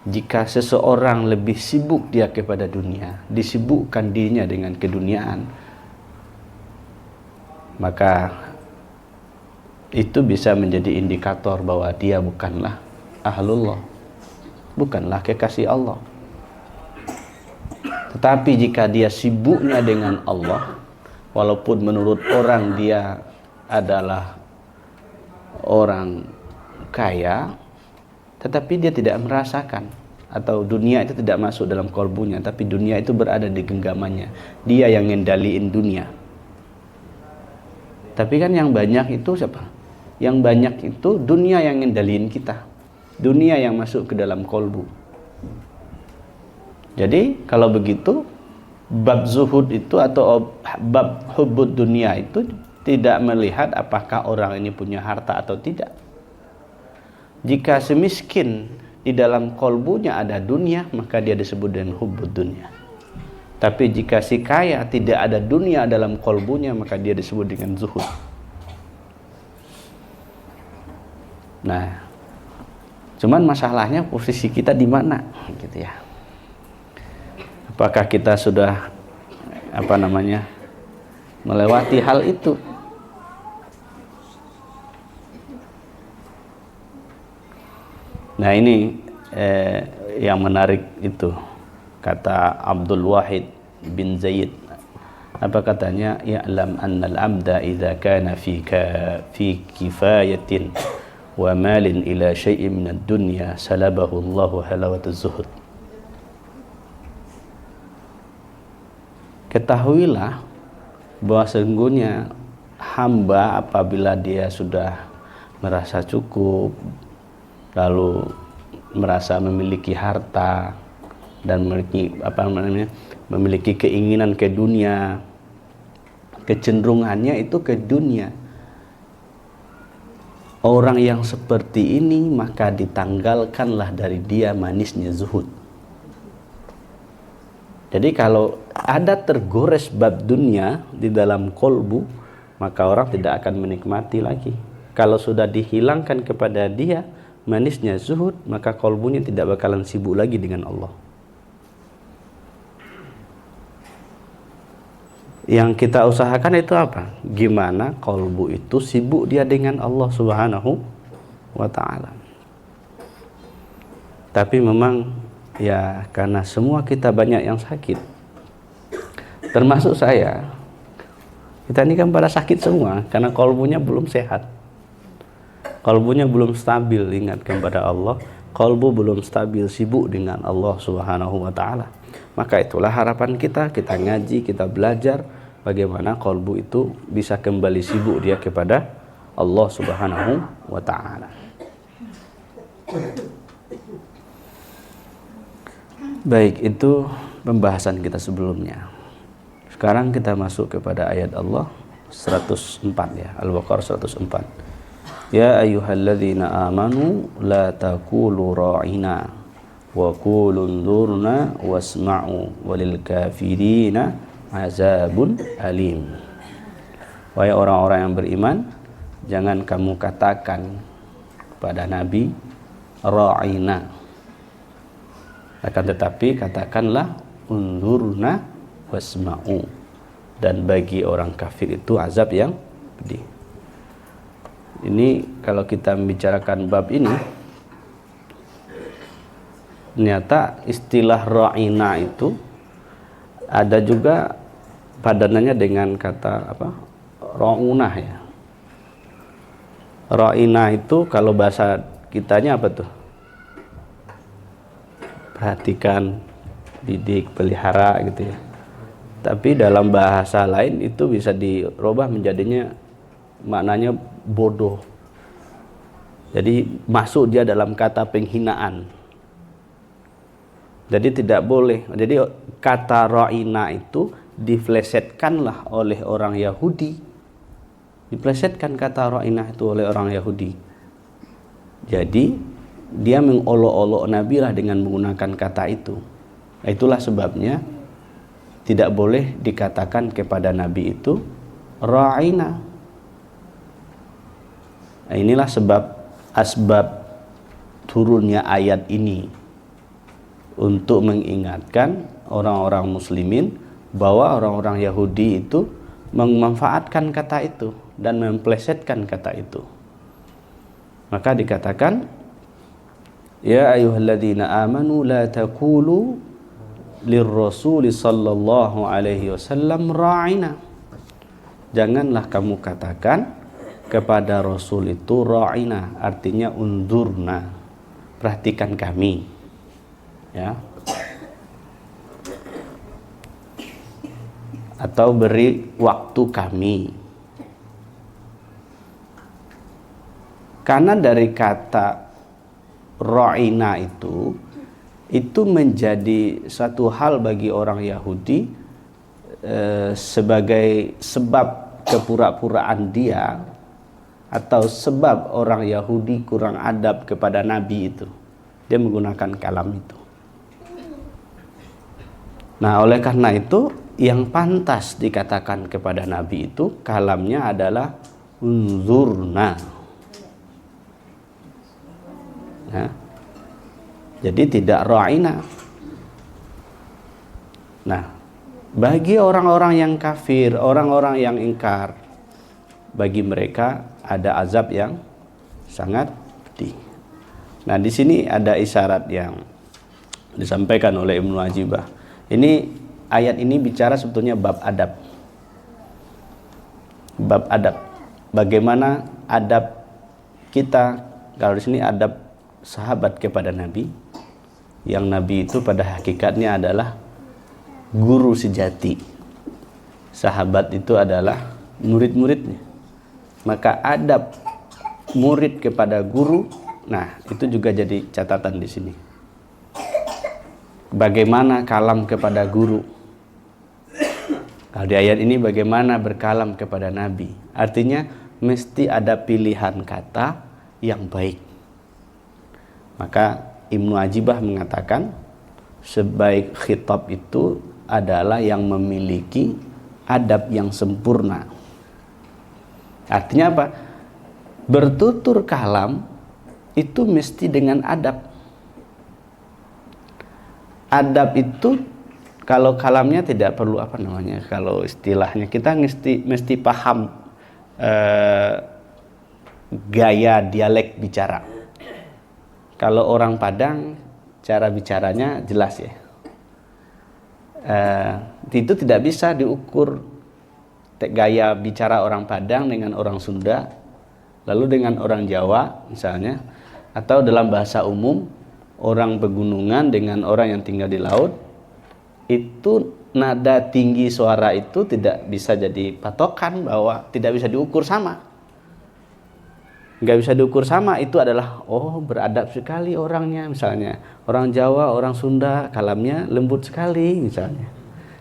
Jika seseorang lebih sibuk dia kepada dunia, disibukkan dirinya dengan keduniaan, maka itu bisa menjadi indikator bahwa dia bukanlah ahlullah, bukanlah kekasih Allah. Tetapi jika dia sibuknya dengan Allah, walaupun menurut orang dia adalah orang kaya, tetapi dia tidak merasakan, atau dunia itu tidak masuk dalam kalbunya, tapi dunia itu berada di genggamannya. Dia yang ngendaliin dunia. Tapi kan yang banyak itu siapa? Yang banyak itu dunia yang ngendaliin kita. Dunia yang masuk ke dalam kalbu. Jadi kalau begitu, bab zuhud itu atau bab hubbud dunia itu tidak melihat apakah orang ini punya harta atau tidak. Jika semiskin di dalam kolbunya ada dunia, maka dia disebut dengan hubbud dunia. Tapi jika si kaya tidak ada dunia dalam kolbunya, maka dia disebut dengan zuhud. Nah, cuman masalahnya posisi kita di mana, gitu ya. Apakah kita sudah melewati hal itu? Nah ini yang menarik itu kata Abdul Wahid bin Zaid. Apa katanya? Ya'lam annal abda idza kana fi kifayatin wa malin ila syai'in min ad-dunya salabahu Allahu halawatuz zuhud. Ketahuilah bahwa sesungguhnya hamba apabila dia sudah merasa cukup, lalu merasa memiliki harta dan memiliki keinginan ke dunia, kecenderungannya itu ke dunia. Orang yang seperti ini maka ditanggalkanlah dari dia manisnya zuhud. Jadi kalau ada tergores bab dunia di dalam kolbu, maka orang tidak akan menikmati lagi. Kalau sudah dihilangkan kepada dia manisnya zuhud, maka kolbunya tidak bakalan sibuk lagi dengan Allah. Yang kita usahakan itu apa? Gimana kolbu itu sibuk dia dengan Allah Subhanahu wa ta'ala. Tapi memang ya karena semua kita banyak yang sakit, termasuk saya. Kita ini kan pada sakit semua karena kolbunya belum sehat. Kalbunya belum stabil ingat kepada Allah, kalbu belum stabil sibuk dengan Allah Subhanahu wa ta'ala. Maka itulah harapan kita ngaji, kita belajar bagaimana kalbu itu bisa kembali sibuk dia kepada Allah Subhanahu wa ta'ala. Baik, itu pembahasan kita sebelumnya. Sekarang kita masuk kepada ayat Allah 104 ya, Al-Baqarah 104. Ya ayyuhalladzina amanu la taqulu ra'ina wa qulu unzurna wasma'u walil kafirina azabun alim. Wahai orang-orang yang beriman, jangan kamu katakan kepada Nabi ra'ina, akan tetapi katakanlah unzurna wasma'u, dan bagi orang kafir itu azab yang pedih. Ini kalau kita membicarakan bab ini, ternyata istilah ra'ina itu ada juga padanannya dengan kata ra'unah ya. Ra'ina itu kalau bahasa kitanya apa tuh? Perhatikan, didik, pelihara gitu ya. Tapi dalam bahasa lain itu bisa dirubah menjadinya maknanya bodoh. Jadi masuk dia dalam kata penghinaan. Jadi tidak boleh. Jadi kata ra'ina itu diflesetkanlah oleh orang Yahudi. Diplesetkan kata ra'ina itu oleh orang Yahudi. Jadi dia mengolok-olok Nabi lah dengan menggunakan kata itu. Itulah sebabnya tidak boleh dikatakan kepada Nabi itu ra'ina. Nah, inilah asbab turunnya ayat ini. untuk mengingatkan orang-orang muslimin bahwa orang-orang Yahudi itu memanfaatkan kata itu dan memplesetkan kata itu. Maka dikatakan, ya ayyuhalladzina amanu la taqulu lirrasuli sallallahu alaihi wasallam ra'ina. Janganlah kamu katakan kepada Rasul itu ra'ina, artinya unzurna, perhatikan kami, ya, atau beri waktu kami. Karena dari kata ra'ina itu menjadi satu hal bagi orang Yahudi sebagai sebab kepura-puraan dia, atau sebab orang Yahudi kurang adab kepada Nabi itu. Dia menggunakan kalam itu. Nah, oleh karena itu yang pantas dikatakan kepada Nabi itu kalamnya adalah unzurna. Nah, jadi tidak ra'ina. Nah, bagi orang-orang yang kafir, orang-orang yang ingkar, bagi mereka ada azab yang sangat pedih. Nah, di sini ada isyarat yang disampaikan oleh Ibnu Ajibah. Ini ayat ini bicara sebetulnya bab adab. Bab adab. Bagaimana adab kita, kalau di sini adab sahabat kepada Nabi, yang Nabi itu pada hakikatnya adalah guru sejati. Sahabat itu adalah murid-muridnya. Maka adab murid kepada guru, nah itu juga jadi catatan di sini. Bagaimana kalam kepada guru? Kalau di ayat ini bagaimana berkalam kepada Nabi? Artinya mesti ada pilihan kata yang baik. Maka Ibnu Ajibah mengatakan sebaik khitab itu adalah yang memiliki adab yang sempurna. Artinya apa? Bertutur kalam itu mesti dengan adab. Adab itu kalau kalamnya tidak perlu kalau istilahnya kita mesti paham gaya dialek bicara. Kalau orang Padang cara bicaranya jelas ya. Itu tidak bisa diukur gaya bicara orang Padang dengan orang Sunda, lalu dengan orang Jawa misalnya, atau dalam bahasa umum orang pegunungan dengan orang yang tinggal di laut. Itu nada tinggi suara itu tidak bisa jadi patokan, bahwa tidak bisa diukur sama. Nggak bisa diukur sama, itu adalah beradab sekali orangnya, misalnya orang Jawa, orang Sunda kalamnya lembut sekali misalnya.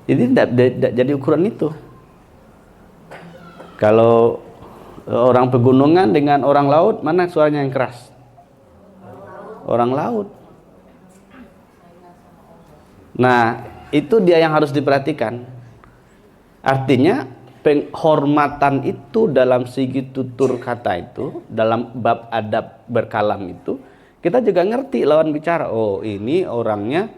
Jadi tidak jadi ukuran itu. Kalau orang pegunungan dengan orang laut, mana suaranya yang keras? Orang laut. Nah, itu dia yang harus diperhatikan. Artinya penghormatan itu dalam segi tutur kata itu, dalam bab adab berkalam itu, kita juga ngerti lawan bicara. Oh, ini orangnya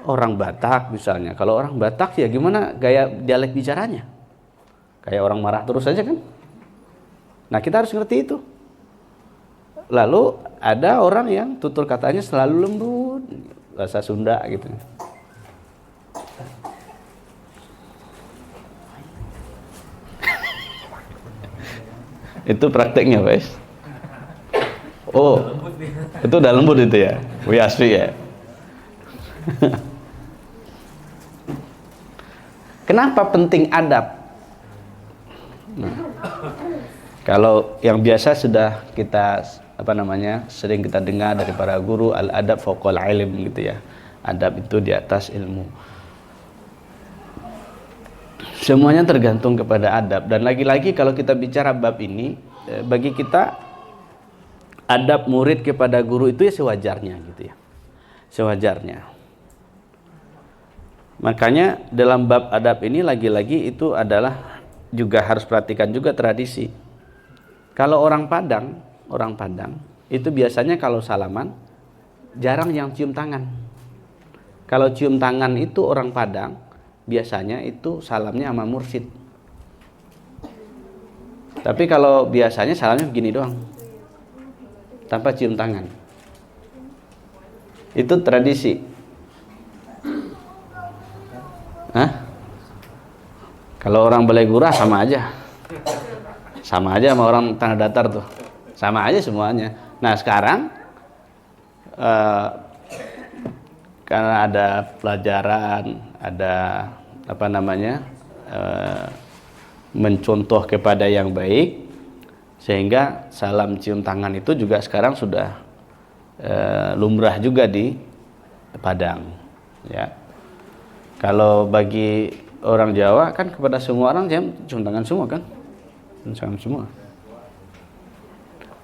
orang Batak misalnya. Kalau orang Batak ya gimana gaya dialek bicaranya? Kayak orang marah terus aja kan? Nah, kita harus ngerti itu. Lalu ada orang yang tutur katanya selalu lembut, bahasa Sunda gitu. Itu prakteknya, guys. Oh, itu udah lembut itu ya, Wiaswi ya. Kenapa penting adab? Nah, kalau yang biasa sudah kita sering kita dengar dari para guru, al-adab fawqal ilm gitu ya. Adab itu di atas ilmu. Semuanya tergantung kepada adab. Dan lagi-lagi kalau kita bicara bab ini, bagi kita adab murid kepada guru itu ya sewajarnya gitu ya. Sewajarnya. Makanya dalam bab adab ini lagi-lagi itu adalah juga harus perhatikan juga tradisi. Kalau orang Padang itu biasanya kalau salaman jarang yang cium tangan. Kalau cium tangan itu orang Padang biasanya itu salamnya sama mursyid. Tapi kalau biasanya salamnya begini doang, tanpa cium tangan. Itu tradisi. Hah? Kalau orang Balai Gurah sama aja sama orang tanah datar tuh, sama aja semuanya. Nah sekarang karena ada pelajaran, ada apa namanya, mencontoh kepada yang baik, sehingga salam cium tangan itu juga sekarang sudah lumrah juga di Padang, ya. Kalau bagi orang Jawa kan kepada semua orang cium tangan semua kan, cium semua.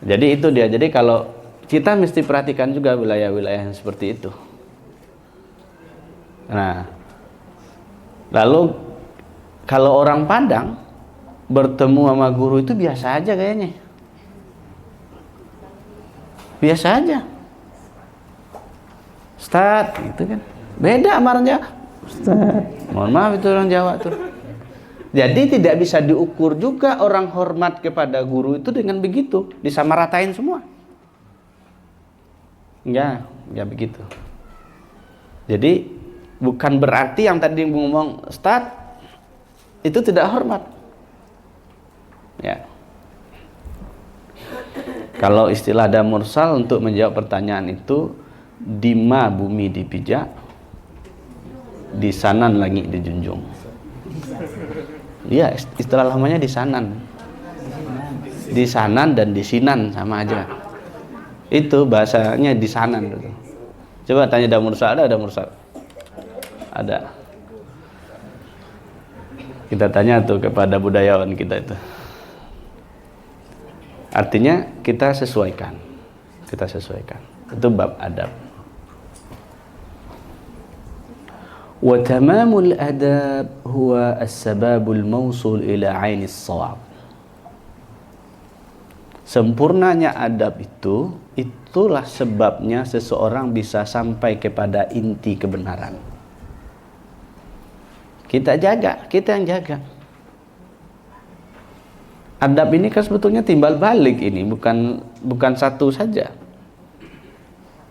Jadi itu dia. Jadi kalau kita mesti perhatikan juga wilayah-wilayah yang seperti itu. Nah, lalu kalau orang Padang bertemu sama guru itu biasa aja kayaknya, biasa aja. Ustaz, gitu kan. Beda sama orang Jawa. Ustaz, mohon maaf itu orang Jawa tuh. Jadi tidak bisa diukur juga orang hormat kepada guru itu dengan begitu, disamaratain semua. Enggak begitu. Jadi bukan berarti yang tadi ngomong Ustaz itu tidak hormat. Ya. Kalau istilah ada mursal untuk menjawab pertanyaan itu, dima bumi dipijak, di sanan langit dijunjung. Iya, istilah lamanya di sanan. Di sanan dan di sinan sama aja. Itu bahasanya di sanan gitu. Coba tanya ada mursal, ada mursal. Ada. Kita tanya tuh kepada budayawan kita itu. Artinya kita sesuaikan. Kita sesuaikan. Itu bab adab. Wa tamamul adab huwa as-sababul mawsul ila 'ainis shawab. Sempurnanya adab itu, itulah sebabnya seseorang bisa sampai kepada inti kebenaran. Kita jaga, kita yang jaga. Adab ini kan sebetulnya timbal balik ini, bukan satu saja.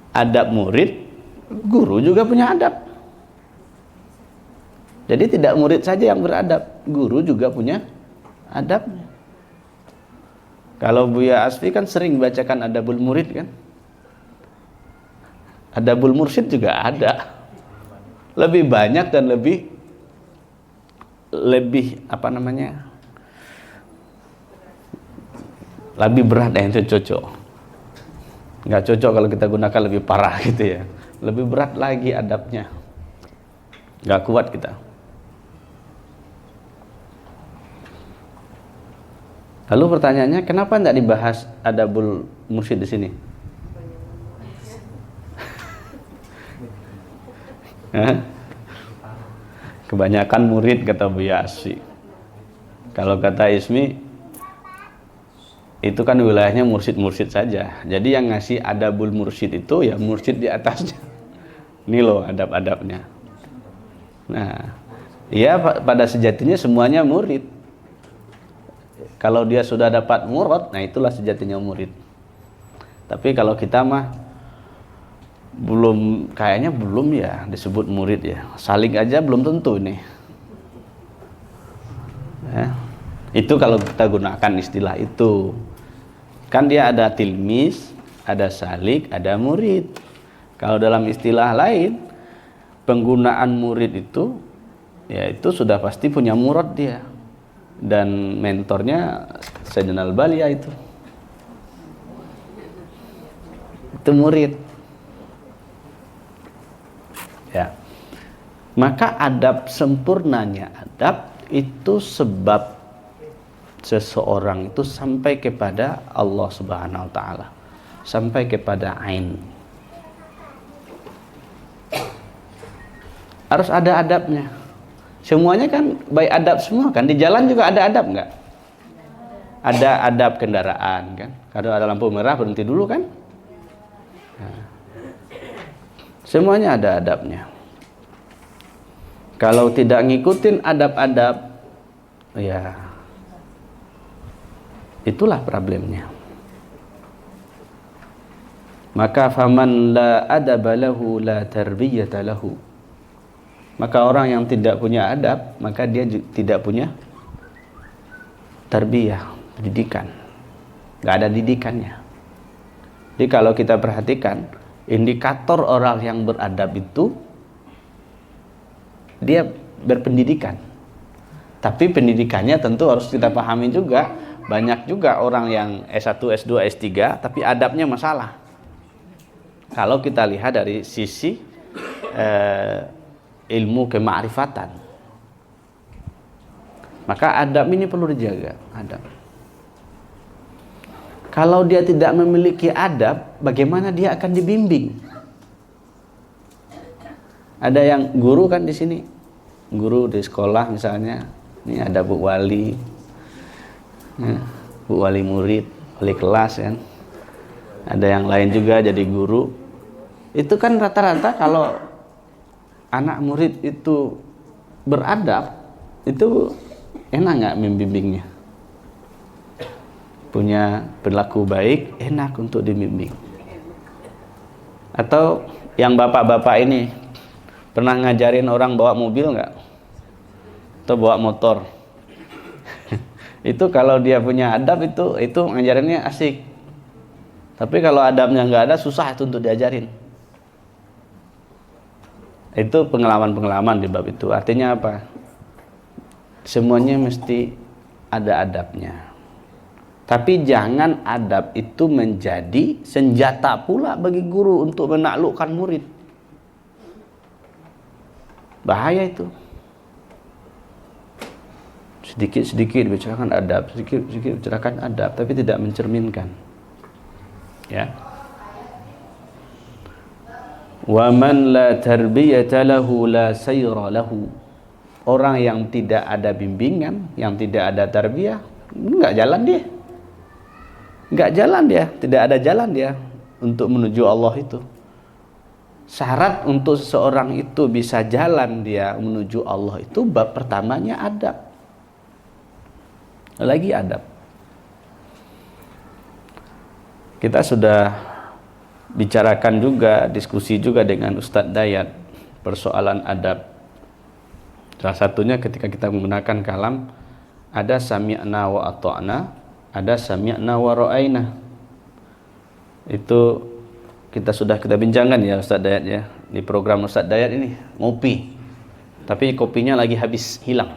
Adab murid, guru juga punya adab. Jadi tidak murid saja yang beradab, guru juga punya adabnya. Kalau Buya Asfi kan sering bacakan adabul murid kan. Adabul mursyid juga ada. Lebih banyak dan lebih apa namanya? Lebih berat yang itu cocok. Nggak cocok kalau kita gunakan lebih parah gitu ya. Lebih berat lagi adabnya. Nggak kuat kita. Lalu pertanyaannya, kenapa tidak dibahas adabul mursyid di sini? Kebanyakan murid kata Buya Asfi. Kalau kata Ismi, itu kan wilayahnya mursyid-mursyid saja. Jadi yang ngasih adabul mursyid itu ya mursyid di atasnya. Ini loh adab-adabnya. Nah, ya pada sejatinya semuanya murid. Kalau dia sudah dapat murad, nah itulah sejatinya murid. Tapi kalau kita mah kayaknya belum ya disebut murid ya. Salik aja belum tentu nih. Ya. Itu kalau kita gunakan istilah itu. Kan dia ada tilmis, ada salik, ada murid. Kalau dalam istilah lain, penggunaan murid itu ya itu sudah pasti punya murad dia. Dan mentornya Sayyidina Al-Balia itu murid ya. Maka adab, sempurnanya adab itu sebab seseorang itu sampai kepada Allah Subhanahu wa taala, sampai kepada ain. Harus ada adabnya. Semuanya kan baik adab semua kan. Di jalan juga ada adab nggak? Ada adab kendaraan kan. Kalau ada lampu merah berhenti dulu kan. Nah, semuanya ada adabnya. Kalau tidak ngikutin adab-adab, ya itulah problemnya. Maka faman la adaba lahu la tarbiyata lahu. Maka orang yang tidak punya adab, maka dia tidak punya tarbiyah, pendidikan. Nggak ada didikannya. Jadi kalau kita perhatikan, indikator orang yang beradab itu dia berpendidikan. Tapi pendidikannya tentu harus kita pahami juga. Banyak juga orang yang S1, S2, S3 tapi adabnya masalah. Kalau kita lihat dari sisi ilmu kemakrifatan, maka adab ini perlu dijaga. Adab. Kalau dia tidak memiliki adab, bagaimana dia akan dibimbing? Ada yang guru kan di sini, guru di sekolah misalnya, ini ada Bu Wali, Bu Wali murid, wali kelas kan. Ada yang lain juga jadi guru. Itu kan rata-rata kalau anak murid itu beradab, itu enak nggak membimbingnya? Punya perilaku baik, enak untuk dibimbing. Atau yang bapak-bapak ini pernah ngajarin orang bawa mobil nggak? Atau bawa motor? Itu kalau dia punya adab itu ngajarinnya asik. Tapi kalau adabnya nggak ada, susah itu untuk diajarin. Itu pengalaman-pengalaman di bab itu. Artinya apa? Semuanya mesti ada adabnya. Tapi jangan adab itu menjadi senjata pula bagi guru untuk menaklukkan murid. Bahaya itu. Sedikit-sedikit bicarakan adab, sedikit-sedikit bicarakan adab, tapi tidak mencerminkan. Ya. Wa man la tarbiyata lahu la sayra lahu. Orang yang tidak ada bimbingan, yang tidak ada tarbiyah, enggak jalan dia. Enggak jalan dia, tidak ada jalan dia untuk menuju Allah itu. Syarat untuk seseorang itu bisa jalan dia menuju Allah itu bab pertamanya adab. Lagi adab. Kita sudah bicarakan juga, diskusi juga dengan Ustadz Dayat persoalan adab. Salah satunya ketika kita menggunakan kalam, ada sami'na wa ata'na, ada sami'na wa ra'ayna. Itu kita bincangkan ya Ustadz Dayat ya. Di program Ustadz Dayat ini ngopi, tapi kopinya lagi habis, hilang.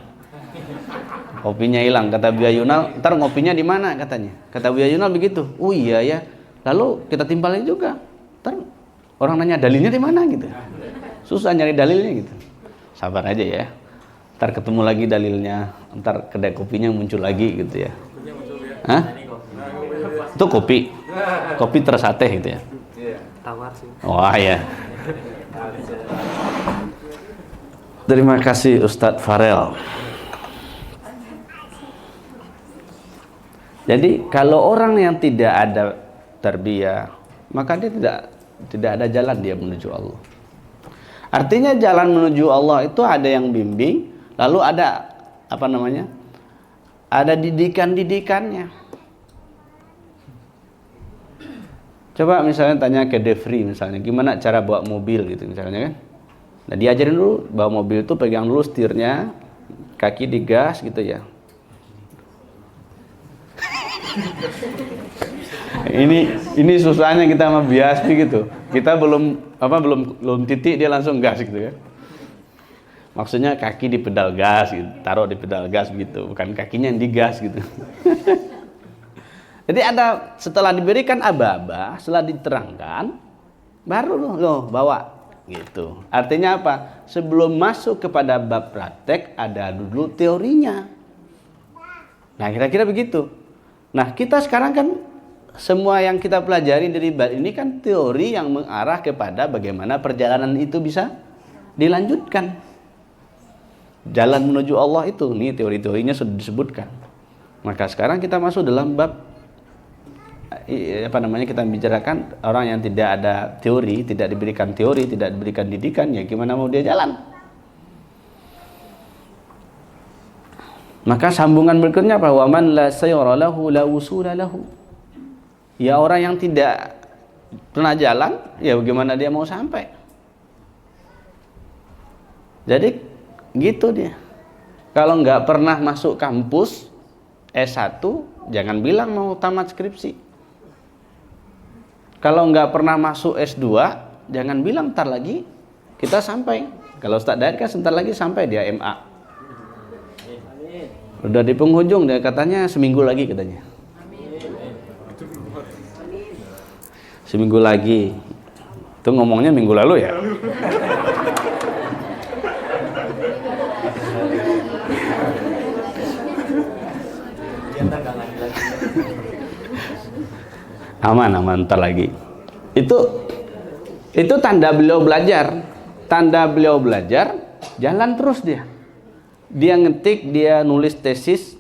Kopinya hilang, kata Buya Yunal, ntar ngopinya di mana katanya. Kata Buya Yunal begitu. Oh iya ya. Lalu kita timpalin juga. Ntar orang nanya dalilnya di mana gitu. Susah nyari dalilnya gitu. Sabar aja ya. Ntar ketemu lagi dalilnya. Ntar kedai kopinya muncul lagi gitu ya. Hah? Itu kopi. Kopi tersate gitu ya. Tawar sih. Wah ya. Terima kasih Ustadz Farel. Jadi kalau orang yang tidak ada tarbiyah, maka dia tidak ada jalan dia menuju Allah. Artinya jalan menuju Allah itu ada yang bimbing, lalu ada ada didikan-didikannya. Coba misalnya tanya ke Devri misalnya, gimana cara bawa mobil gitu misalnya kan. Nah diajarin dulu bawa mobil itu, pegang dulu setirnya, kaki digas gitu ya. Ini susahnya kita sama biaspi gitu. Kita belum titik dia langsung gas gitu ya. Maksudnya kaki di pedal gas gitu, taruh di pedal gas gitu, bukan kakinya yang digas gitu. Jadi ada setelah diberikan aba-aba, setelah diterangkan, baru lo bawa gitu. Artinya apa? Sebelum masuk kepada bab praktek ada dulu teorinya. Nah, kira-kira begitu. Nah, kita sekarang kan semua yang kita pelajari dari bab ini kan teori yang mengarah kepada bagaimana perjalanan itu bisa dilanjutkan. Jalan menuju Allah itu, nih teori-teorinya sudah disebutkan. Maka sekarang kita masuk dalam bab kita bicarakan orang yang tidak ada teori, tidak diberikan teori, tidak diberikan didikan, ya gimana mau dia jalan? Maka sambungan berikutnya apa? Wa man la sayra lahu la wusula lahu. Ya orang yang tidak pernah jalan, ya bagaimana dia mau sampai? Jadi gitu dia. Kalau nggak pernah masuk kampus S1, jangan bilang mau tamat skripsi. Kalau nggak pernah masuk S2, jangan bilang ntar lagi kita sampai. Kalau Ustaz Dayat kan sebentar lagi sampai dia MA. Udah di penghujung, dia katanya seminggu lagi katanya. Seminggu lagi. Itu ngomongnya minggu lalu ya. Aman, ntar lagi. Itu tanda beliau belajar. Tanda beliau belajar, jalan terus dia. Dia ngetik, dia nulis tesis.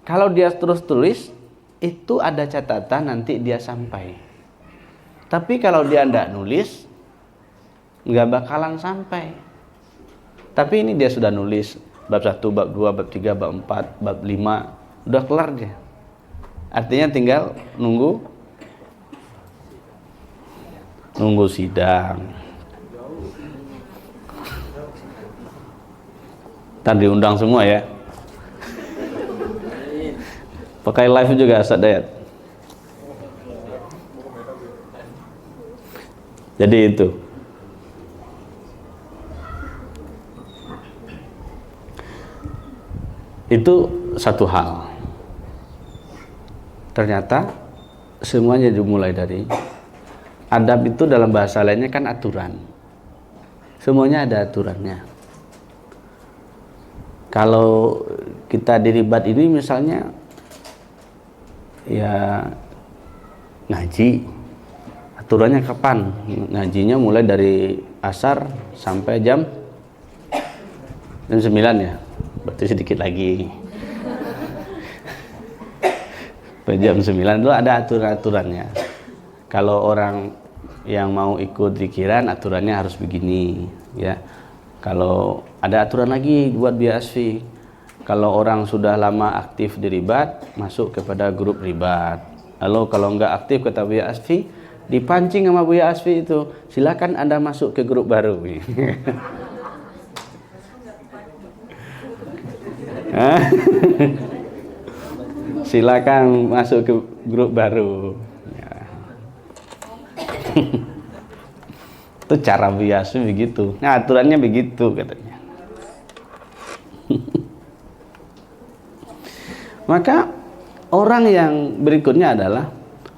Kalau dia terus tulis, itu ada catatan nanti dia sampai. Tapi kalau dia ndak nulis, nggak bakalan sampai. Tapi ini dia sudah nulis bab 1, bab 2, bab 3, bab 4, bab 5, udah kelar dia. Artinya tinggal nunggu sidang. Ntar diundang semua ya. Pakai live juga Ustaz Dayat. Jadi itu satu hal. Ternyata semuanya dimulai dari adab. Itu dalam bahasa lainnya kan aturan. Semuanya ada aturannya. Kalau kita di ribat ini misalnya ya ngaji, aturannya kapan? Ngajinya mulai dari asar sampai jam 9 ya. Berarti sedikit lagi. Sampai jam 9 itu ada aturan-aturannya. Kalau orang yang mau ikut zikiran, aturannya harus begini ya. Kalau ada aturan lagi buat Buya Asfi. Kalau orang sudah lama aktif di ribat, masuk kepada grup ribat. Lalu kalau nggak aktif kata Buya Asfi, dipancing sama Buya Asfi itu, silakan Anda masuk ke grup baru. Silakan masuk ke grup baru. Ya. Itu cara Buya Asfi begitu. Nah, aturannya begitu katanya. Maka orang yang berikutnya adalah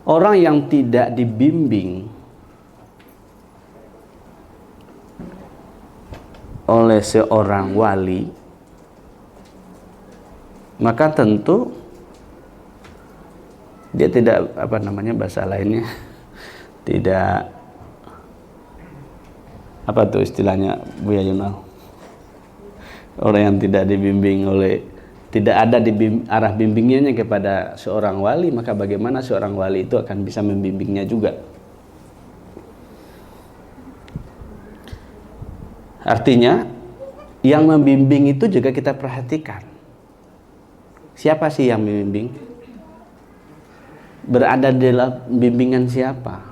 orang yang tidak dibimbing oleh seorang wali, maka tentu dia tidak, bahasa lainnya, tidak, apa tuh istilahnya Buya Yunal, orang yang tidak dibimbing oleh, tidak ada di arah bimbingnya kepada seorang wali, maka bagaimana seorang wali itu akan bisa membimbingnya juga. Artinya yang membimbing itu juga kita perhatikan. Siapa sih yang membimbing? Berada dalam bimbingan siapa?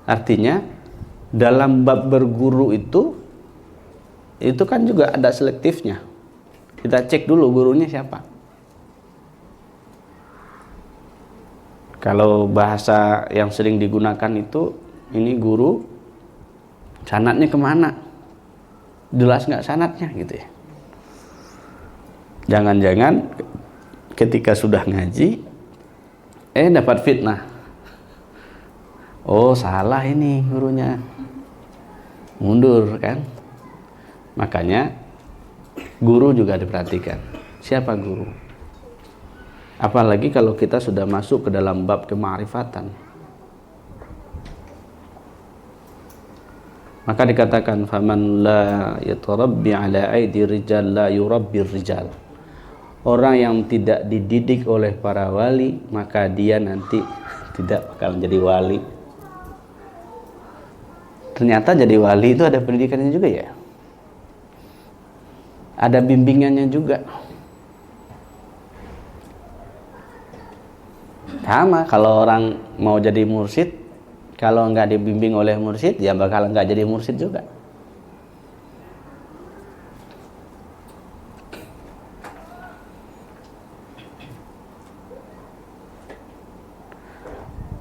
Artinya dalam bab berguru itu kan juga ada selektifnya. Kita cek dulu gurunya siapa. Kalau bahasa yang sering digunakan itu, ini guru, sanadnya kemana? Jelas nggak sanadnya gitu ya. Jangan-jangan ketika sudah ngaji, dapat fitnah. Oh salah ini gurunya, mundur kan. Makanya guru juga diperhatikan. Siapa guru? Apalagi kalau kita sudah masuk ke dalam bab kema'rifatan. Maka dikatakan faman la yatarabbi ala aidi rijal la yurabbir rijal. Orang yang tidak dididik oleh para wali, maka dia nanti tidak bakal jadi wali. Ternyata jadi wali itu ada pendidikannya juga ya. ada bimbingannya juga. Sama kalau orang mau jadi mursyid, kalau nggak dibimbing oleh mursyid, ya bakal nggak jadi mursyid juga.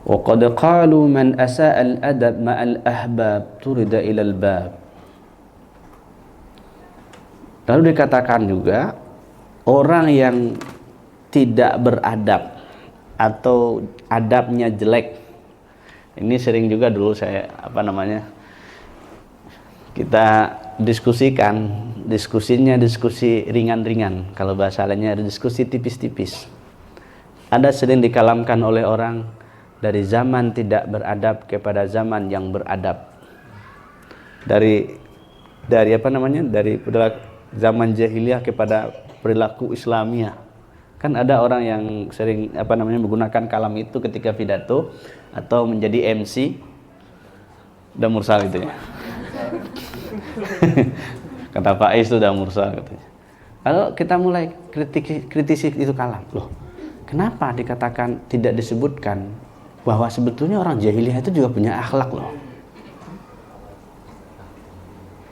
Wa qad qalu man asa'a al-adab ma'al ahbab turida ila al-bab. Lalu dikatakan juga orang yang tidak beradab atau adabnya jelek. Ini sering juga dulu kita diskusinya diskusi ringan-ringan. Kalau bahasa lainnya ada diskusi tipis-tipis. Ada sering dikalamkan oleh orang dari zaman tidak beradab kepada zaman yang beradab. Dari zaman jahiliyah kepada perilaku Islamiyah. Kan ada orang yang sering menggunakan kalam itu ketika pidato atau menjadi MC. Udah mursal gitu ya. Kata Pak Ais itu udah mursal katanya. Lalu kita mulai kritisi itu kalam. Loh, kenapa dikatakan tidak disebutkan bahwa sebetulnya orang jahiliyah itu juga punya akhlak loh?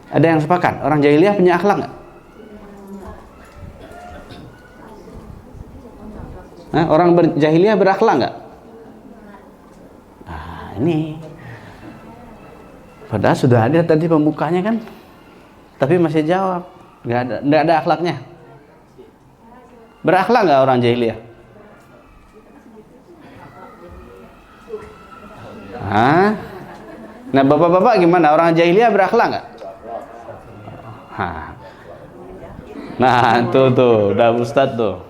Ada yang sepakat orang jahiliyah punya akhlak nggak? Orang jahiliyah berakhlak nggak? Nah ini, padahal sudah ada tadi pembukanya kan, tapi masih jawab nggak ada akhlaknya. Berakhlak nggak orang jahiliyah? Nah bapak-bapak gimana? Orang jahiliyah berakhlak nggak? Nah tuh udah ustadz tuh.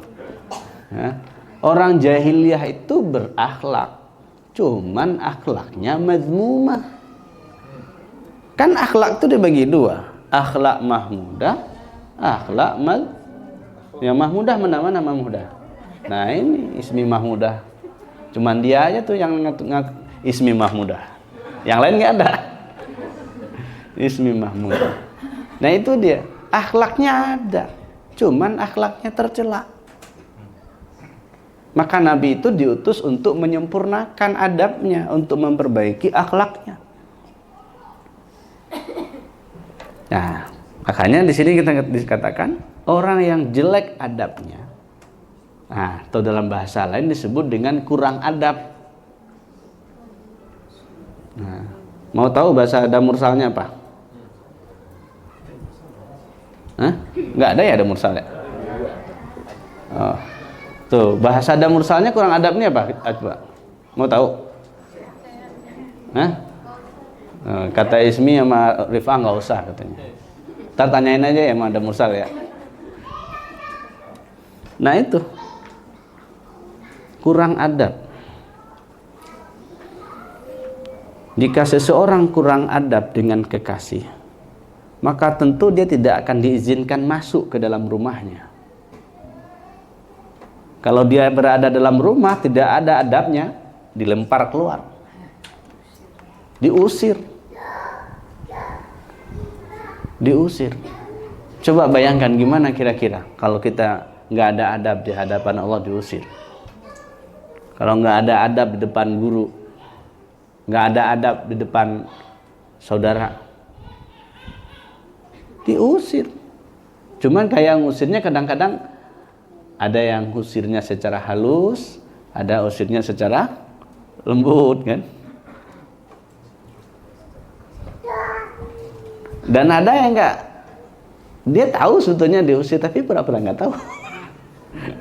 Orang jahiliyah itu berakhlak, cuman akhlaknya mazmumah. Kan akhlak itu dibagi dua, akhlak mahmudah, akhlak yang mahmudah mana mahmudah. Nah ini ismi mahmudah, cuman dia aja tuh yang ngaku ismi mahmudah, yang lain nggak ada ismi mahmudah. Nah itu dia, akhlaknya ada, cuman akhlaknya tercela. Maka Nabi itu diutus untuk menyempurnakan adabnya, untuk memperbaiki akhlaknya. Nah, makanya di sini kita dikatakan orang yang jelek adabnya. Nah, atau dalam bahasa lain disebut dengan kurang adab. Nah, mau tahu bahasa ada mursalnya apa? Nggak ada ya ada mursalnya? Oh. Tuh, bahasa ada mursalnya kurang adabnya apa? Coba. Mau tahu? Kata Ismi sama Rifah nggak usah katanya. Ntar tanyain aja ya sama ada mursal ya. Nah itu kurang adab. Jika seseorang kurang adab dengan kekasih, maka tentu dia tidak akan diizinkan masuk ke dalam rumahnya. Kalau dia berada dalam rumah tidak ada adabnya, dilempar keluar, diusir. Coba bayangkan gimana kira-kira kalau kita nggak ada adab di hadapan Allah, diusir. Kalau nggak ada adab di depan guru, nggak ada adab di depan saudara, diusir. Cuman kayak ngusirnya kadang-kadang ada yang usirnya secara halus, ada usirnya secara lembut kan. Dan ada yang enggak, dia tahu sebetulnya diusir tapi pura-pura enggak tahu.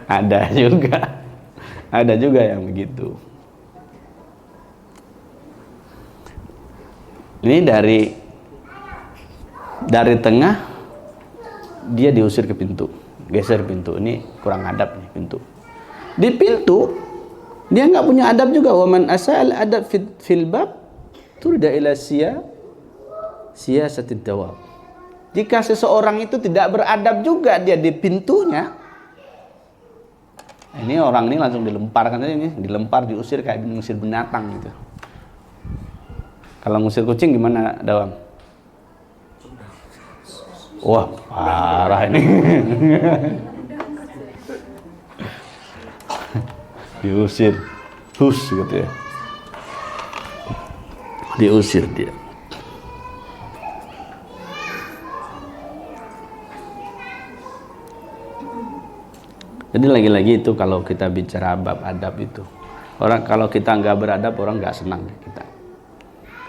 Ada juga yang begitu. Ini dari tengah dia diusir ke pintu. Geser pintu, ini kurang adab nih pintu. Di pintu dia nggak punya adab juga. Waman asal adab fil bab turda ila siyasatid dawab. Jika seseorang itu tidak beradab juga dia di pintunya, ini orang ini langsung dilemparkan aja, ini dilempar, diusir kayak ngusir binatang gitu. Kalau ngusir kucing gimana, Dawam? Wah, parah ini. Diusir. Hus gitu ya. Diusir dia. Jadi lagi-lagi itu kalau kita bicara bab adab itu, orang kalau kita nggak beradab, orang nggak senang kita.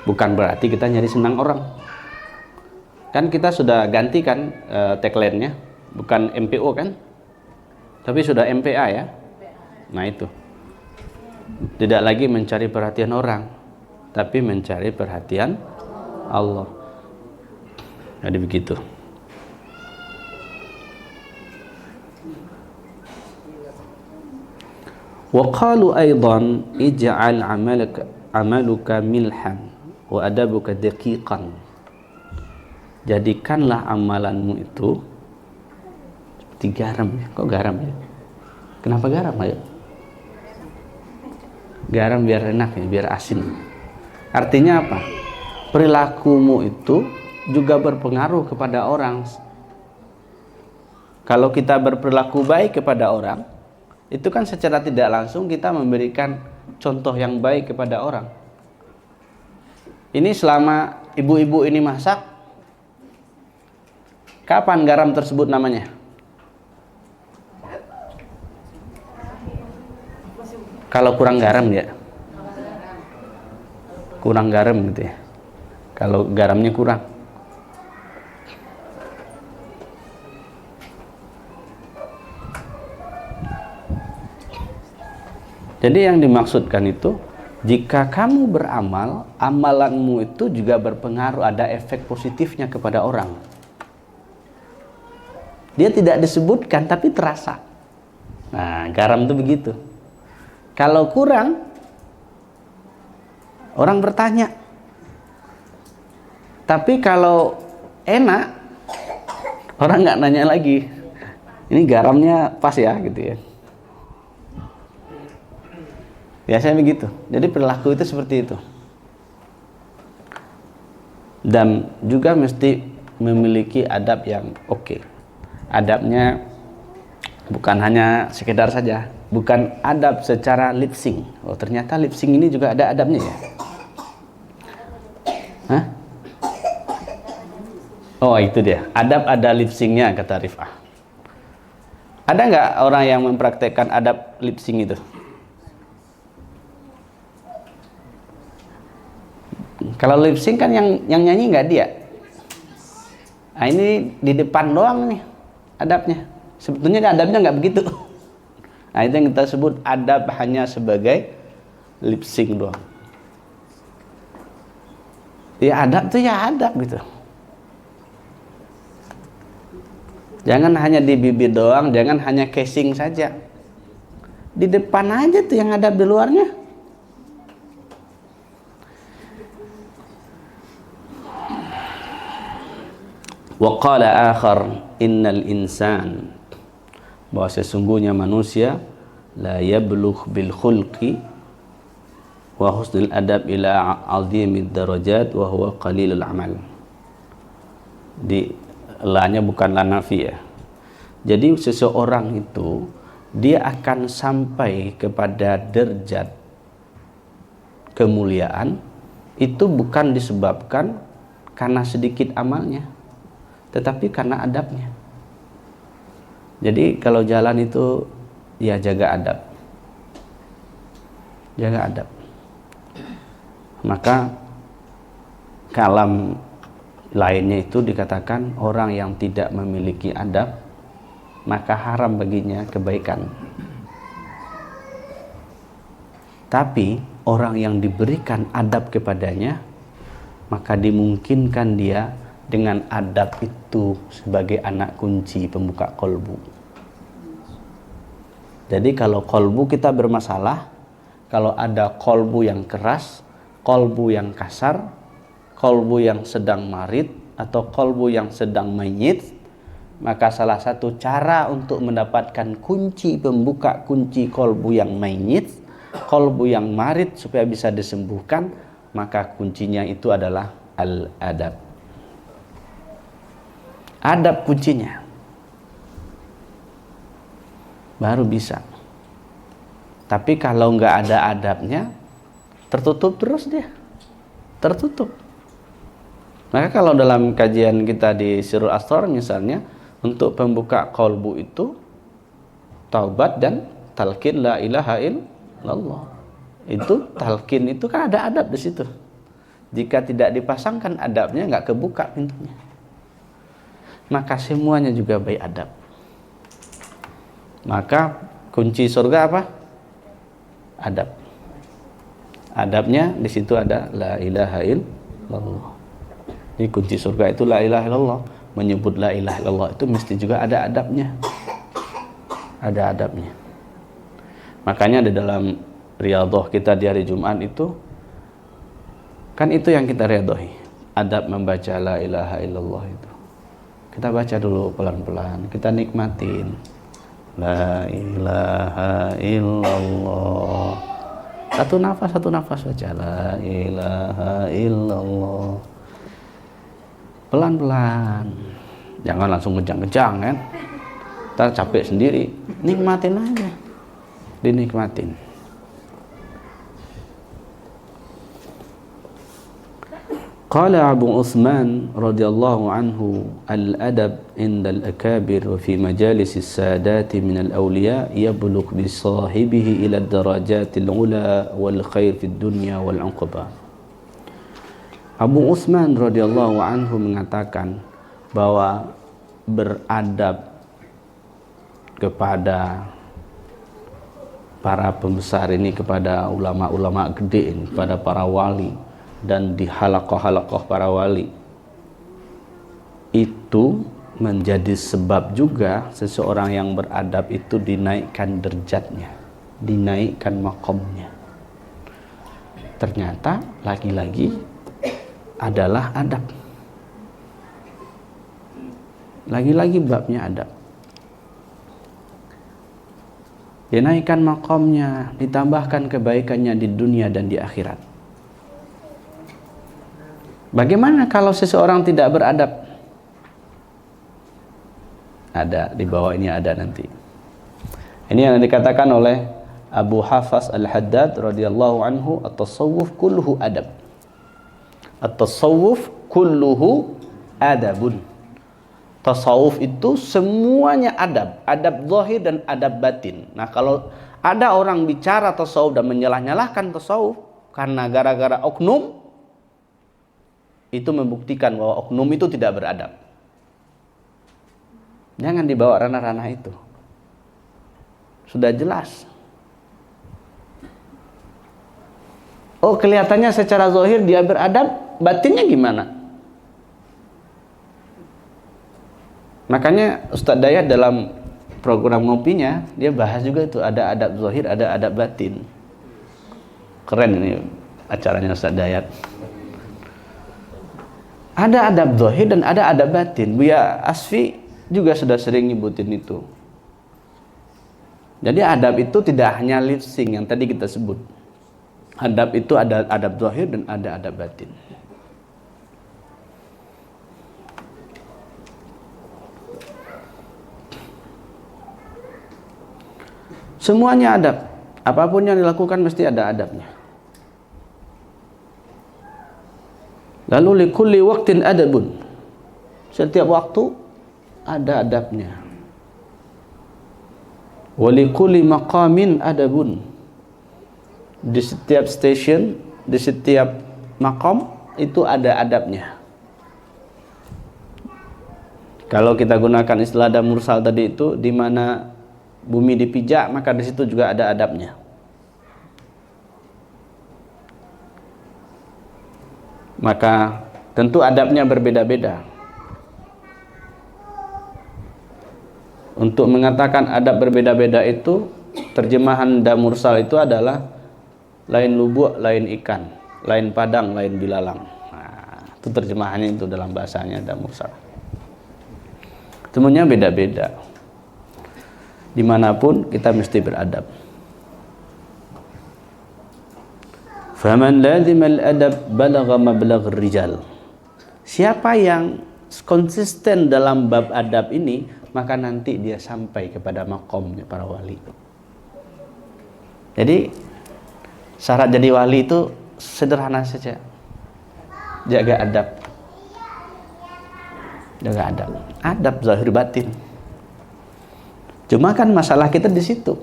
Bukan berarti kita nyari senang orang. Kan kita sudah ganti kan tagline-nya, bukan MPO kan, tapi sudah MPA ya. Nah itu, tidak lagi mencari perhatian orang, tapi mencari perhatian Allah. Jadi begitu. Wa qalu aidan ij'al amaluka milhan wa adabuka daqiqan. Jadikanlah amalanmu itu seperti garam ya. Kok garam ya? Kenapa garam ya? Garam biar enak ya, biar asin. Artinya apa? Perilakumu itu juga berpengaruh kepada orang. Kalau kita berperilaku baik kepada orang, itu kan secara tidak langsung kita memberikan contoh yang baik kepada orang. Ini selama ibu-ibu ini masak, kapan garam tersebut namanya? Kalau kurang garam ya? Kurang garam gitu ya. Kalau garamnya kurang. Jadi yang dimaksudkan itu, jika kamu beramal, amalanmu itu juga berpengaruh, ada efek positifnya kepada orang. Dia tidak disebutkan tapi terasa. Nah, garam itu begitu. Kalau kurang, orang bertanya. Tapi kalau enak, orang nggak nanya lagi. Ini garamnya pas ya, gitu ya. Biasanya begitu. Jadi perilaku itu seperti itu. Dan juga mesti memiliki adab yang oke. Adabnya bukan hanya sekedar saja, bukan adab secara lip sync. Oh, ternyata lip sync ini juga ada adabnya ya. Hah? Oh, itu dia. Adab ada lip sync-nya kata Rifah. Ada nggak orang yang mempraktekkan adab lip sync itu? Kalau lip sync kan yang nyanyi nggak dia. Nah, ini di depan doang nih adabnya. Sebetulnya adabnya nggak begitu. Nah, itu yang kita sebut adab hanya sebagai lip sync doang. Ya adab tuh ya adab gitu. Jangan hanya di bibir doang, jangan hanya casing saja. Di depan aja tuh yang adab, di luarnya. Wa qala akhar innal insan, bahwa sesungguhnya manusia la yablugh bil khulqi wa husnul adab ila azimid darajat wa huwa qalilul amal. Di lanya bukan la nafi ya. Jadi seseorang itu dia akan sampai kepada derajat kemuliaan itu bukan disebabkan karena sedikit amalnya, tetapi karena adabnya. Jadi kalau jalan itu ya jaga adab. Jaga adab. Maka kalam lainnya itu dikatakan orang yang tidak memiliki adab maka haram baginya kebaikan. Tapi orang yang diberikan adab kepadanya maka dimungkinkan dia dengan adab itu sebagai anak kunci pembuka kolbu. Jadi kalau kolbu kita bermasalah, kalau ada kolbu yang keras, kolbu yang kasar, kolbu yang sedang marid, atau kolbu yang sedang mayit, maka salah satu cara untuk mendapatkan kunci pembuka kunci kolbu yang mayit, kolbu yang marid supaya bisa disembuhkan, maka kuncinya itu adalah al-adab. Adab kuncinya. Baru bisa. Tapi kalau nggak ada adabnya, tertutup terus dia. Tertutup. Maka kalau dalam kajian kita di Sirrul Asrar misalnya, untuk pembuka qalbu itu taubat dan talqin la ilaha illallah. Itu talqin itu kan ada adab di situ. Jika tidak dipasangkan adabnya, nggak kebuka pintunya. Maka semuanya juga baik adab. Maka kunci surga apa? Adab. Adabnya di situ ada la ilaha illallah. Ini kunci surga itu la ilaha illallah. Menyebut la ilaha illallah itu mesti juga ada adabnya. Ada adabnya. Makanya di dalam riyadhah kita di hari Jumat itu, kan itu yang kita riyadhahi. Adab membaca la ilaha illallah itu. Kita baca dulu pelan-pelan, kita nikmatin. La ilaha illallah. Satu nafas baca la ilaha illallah. Pelan-pelan. Jangan langsung kejang-kejang kan. Ntar capek sendiri. Nikmatin aja. Dinikmatin. Qala Abu Uthman radhiyallahu anhu, al-adab inda al-akabir wa fi majalis as-sadati min al-awliya yablugh bi sahibihi ila ad-darajatil ula wal khair fid dunya wal 'uqba. Abu Uthman radhiyallahu anhu mengatakan bahwa beradab kepada para pembesar ini, kepada ulama-ulama gede ini, kepada para wali dan di halaqah-halaqah para wali, itu menjadi sebab juga seseorang yang beradab itu dinaikkan derajatnya, dinaikkan makomnya. Ternyata lagi-lagi adalah adab. Lagi-lagi babnya adab. Dinaikkan makomnya, ditambahkan kebaikannya di dunia dan di akhirat. Bagaimana kalau seseorang tidak beradab? Ada di bawah ini, ada nanti. Ini yang dikatakan oleh Abu Hafs Al-Haddad radhiyallahu anhu, at-tasawwuf kulluhu adab. At-tasawwuf kulluhu adabun. Tasawuf itu semuanya adab, adab zahir dan adab batin. Nah, kalau ada orang bicara tasawuf dan menyalah-nyalahkan tasawuf karena gara-gara oknum, itu membuktikan bahwa oknum itu tidak beradab. Jangan dibawa ranah-ranah itu. Sudah jelas. Oh, kelihatannya secara zahir dia beradab, batinnya gimana? Makanya Ustadz Dayat dalam program ngopinya, dia bahas juga itu, ada adab zahir, ada adab batin. Keren ini acaranya Ustadz Dayat. Ada adab zahir dan ada adab batin. Buya Asfi juga sudah sering nyebutin itu. Jadi adab itu tidak hanya lip sync yang tadi kita sebut. Adab itu ada adab zahir dan ada adab batin. Semuanya adab. Apapun yang dilakukan mesti ada adabnya. Lalu likulli waqtin adabun. Setiap waktu ada adabnya. Wa likulli maqamin adabun. Di setiap station, di setiap maqam itu ada adabnya. Kalau kita gunakan istilah adab mursal tadi itu, di mana bumi dipijak, maka di situ juga ada adabnya. Maka tentu adabnya berbeda-beda. Untuk mengatakan adab berbeda-beda itu, terjemahan adab mursal itu adalah lain lubuk, lain ikan, lain padang, lain bilalang. Nah, itu terjemahannya itu dalam bahasanya adab mursal. Semuanya beda-beda. Dimanapun kita mesti beradab. Faman lazima al-adab balagha mablagh ar-rijal. Siapa yang konsisten dalam bab adab ini, maka nanti dia sampai kepada maqamnya para wali. Jadi syarat jadi wali itu sederhana saja. Jaga adab. Jaga adab. Adab zahir batin. Cuma kan masalah kita di situ.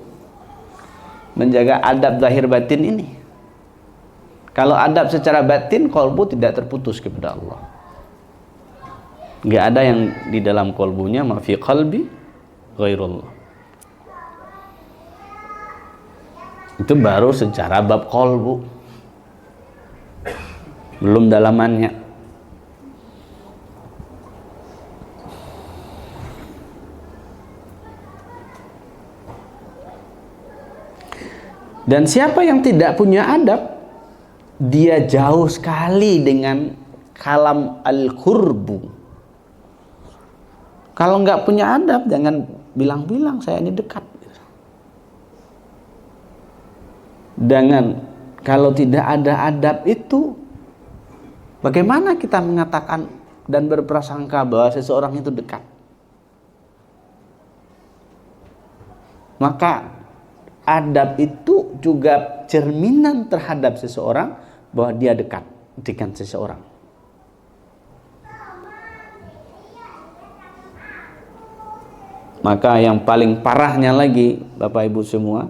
Menjaga adab zahir batin ini. Kalau adab secara batin, qalbu tidak terputus kepada Allah. Enggak ada yang di dalam qalbunya ma fi qalbi ghairullah. Itu baru secara bab qalbu. Belum dalamannya. Dan siapa yang tidak punya adab, dia jauh sekali dengan kalam al-qurbu. Kalau nggak punya adab, jangan bilang-bilang saya ini dekat. Dengan kalau tidak ada adab itu, bagaimana kita mengatakan dan berprasangka bahwa seseorang itu dekat? Maka adab itu juga cerminan terhadap seseorang bahwa dia dekat dengan seseorang. Maka yang paling parahnya lagi, Bapak Ibu semua,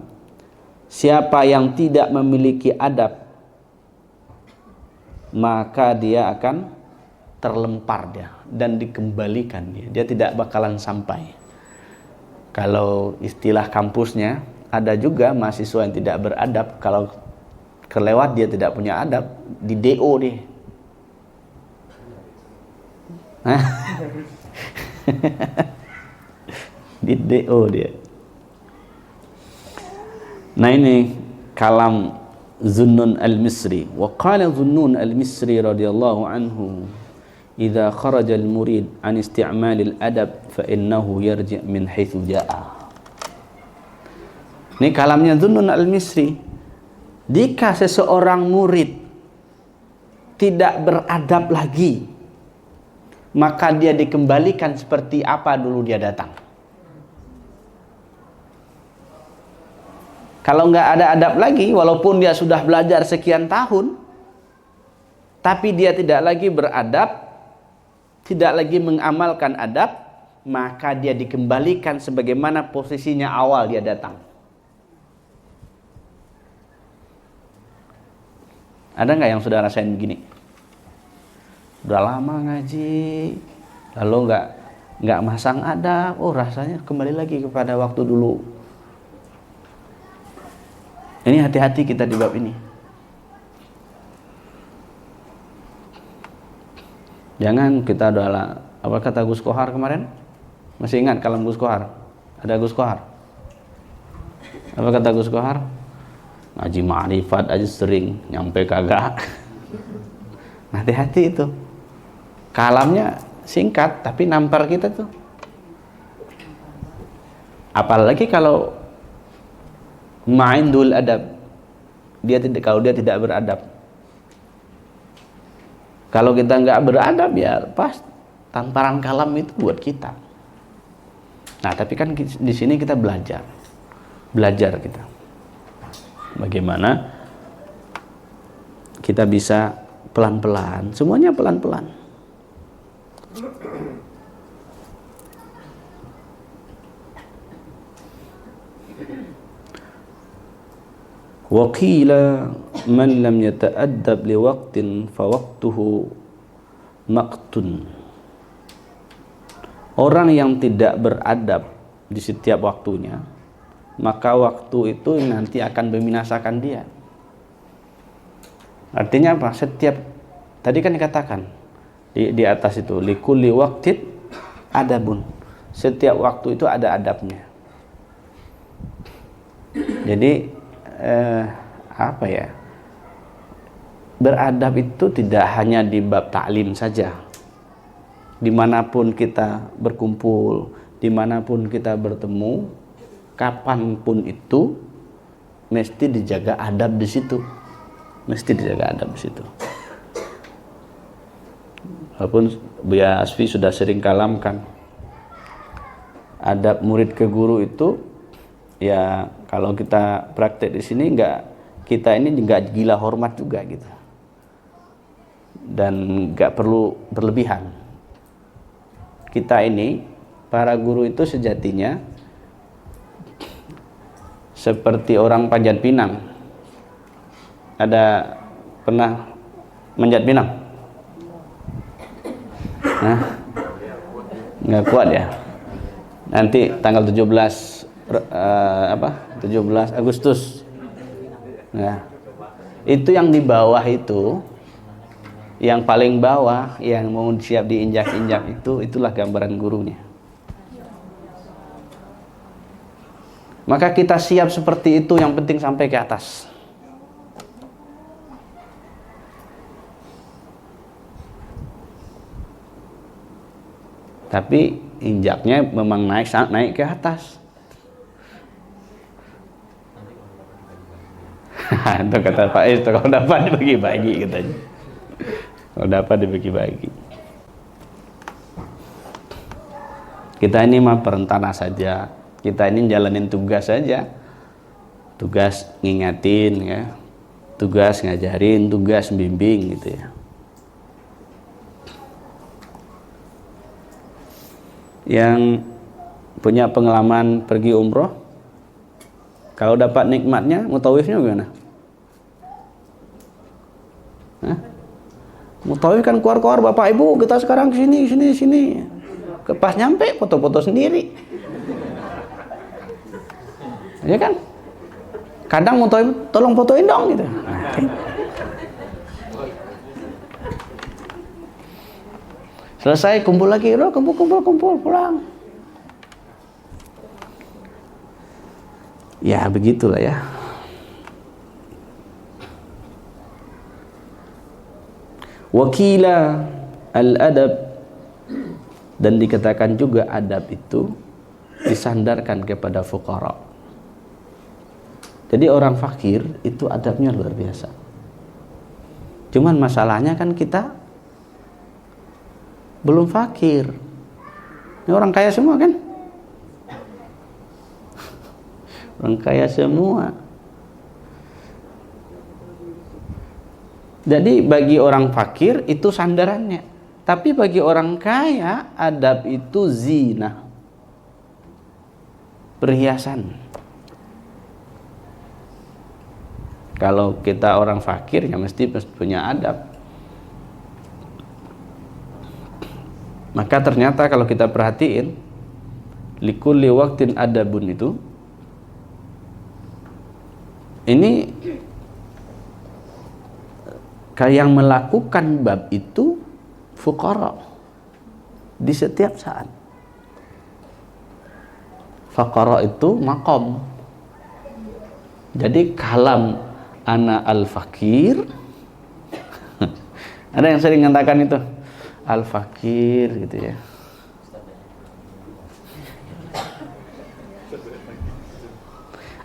siapa yang tidak memiliki adab, maka dia akan terlempar dia dan dikembalikan dia. Dia tidak bakalan sampai. Kalau istilah kampusnya, ada juga mahasiswa yang tidak beradab, kalau kelewat dia tidak punya adab, di DO dia. Di DO dia. Nah ini kalam Zunnun al-Misri. Wa qala Zunnun al-Misri radhiyallahu anhu, "Idza kharaja al-murid an isti'mal al-adab fa innahu yarji' min haitsu ja'a." Ini kalamnya Zunnun al-Misri. Jika seseorang murid tidak beradab lagi, maka dia dikembalikan seperti apa dulu dia datang. Kalau nggak ada adab lagi, walaupun dia sudah belajar sekian tahun, tapi dia tidak lagi beradab, tidak lagi mengamalkan adab, maka dia dikembalikan sebagaimana posisinya awal dia datang. Ada nggak yang sudah rasain begini? Udah lama ngaji, lalu nggak masang adab, oh rasanya kembali lagi kepada waktu dulu. Ini hati-hati kita di bab ini. Jangan kita adalah, apa kata Gus Kohar kemarin? Masih ingat kalam Gus Kohar? Ada Gus Kohar? Apa kata Gus Kohar? Ngaji ma'rifat aja sering, nyampe kagak. Hati-hati itu. Kalamnya singkat, tapi nampar kita tuh. Apalagi kalau ma'indul adab, kalau dia tidak beradab. Kalau kita nggak beradab, ya pas tamparan kalam itu buat kita. Nah, tapi kan di sini kita belajar kita bagaimana kita bisa pelan-pelan, semuanya pelan-pelan. Wa qila man lam yata'addab liwaqtin fawaqtuhu maqtun. Orang yang tidak beradab di setiap waktunya, maka waktu itu nanti akan membinasakan dia. Artinya apa? Setiap, tadi kan dikatakan di atas itu, likulli waqtin adabun. Setiap waktu itu ada adabnya. Jadi apa ya, beradab itu tidak hanya di bab taklim saja. Dimanapun kita berkumpul, dimanapun kita bertemu, kapanpun itu mesti dijaga adab di situ, mesti dijaga adab di situ. Walaupun Buya Asfi sudah sering kalamkan. Adab murid ke guru itu ya kalau kita praktek di sini kita ini nggak gila hormat juga gitu. Dan nggak perlu berlebihan. Kita ini para guru itu sejatinya seperti orang Panjat Pinang. Ada pernah manjat pinang? Hah? Nggak kuat ya? Nanti tanggal 17 17 Agustus. Nah, itu yang di bawah itu, yang paling bawah, yang mau siap diinjak-injak itulah gambaran gurunya. Maka kita siap seperti itu, yang penting sampai ke atas. Tapi injaknya memang naik ke atas. Itu kata Pak itu kalau dapat dibagi-bagi katanya. Kalau dapat dibagi-bagi. Kita ini mah perantara saja. Kita ini jalanin tugas saja. Tugas ngingatin ya. Tugas ngajarin, tugas bimbing gitu ya. Yang punya pengalaman pergi umroh, kalau dapat nikmatnya, mutawifnya gimana? Hah? Mutawif kan keluar-keluar, Bapak Ibu kita sekarang sini. Pas nyampe foto-foto sendiri. Ya kan? Kadang mutawif tolong fotoin dong gitu. Selesai kumpul lagi, kumpul pulang. Ya begitulah ya. Wakila al-adab, dan dikatakan juga adab itu disandarkan kepada fuqara. Jadi orang fakir itu adabnya luar biasa. Cuman masalahnya kan kita belum fakir. Ini orang kaya semua kan? Orang kaya semua. Jadi bagi orang fakir itu sandarannya. Tapi bagi orang kaya adab itu zina, perhiasan. Kalau kita orang fakir ya mesti punya adab. Maka ternyata kalau kita perhatiin, likulli waqtin adabun itu, ini yang melakukan bab itu fuqara di setiap saat. Fuqara itu maqam. Jadi kalam ana al-fakir. Ada yang sering mengatakan itu al-fakir gitu ya.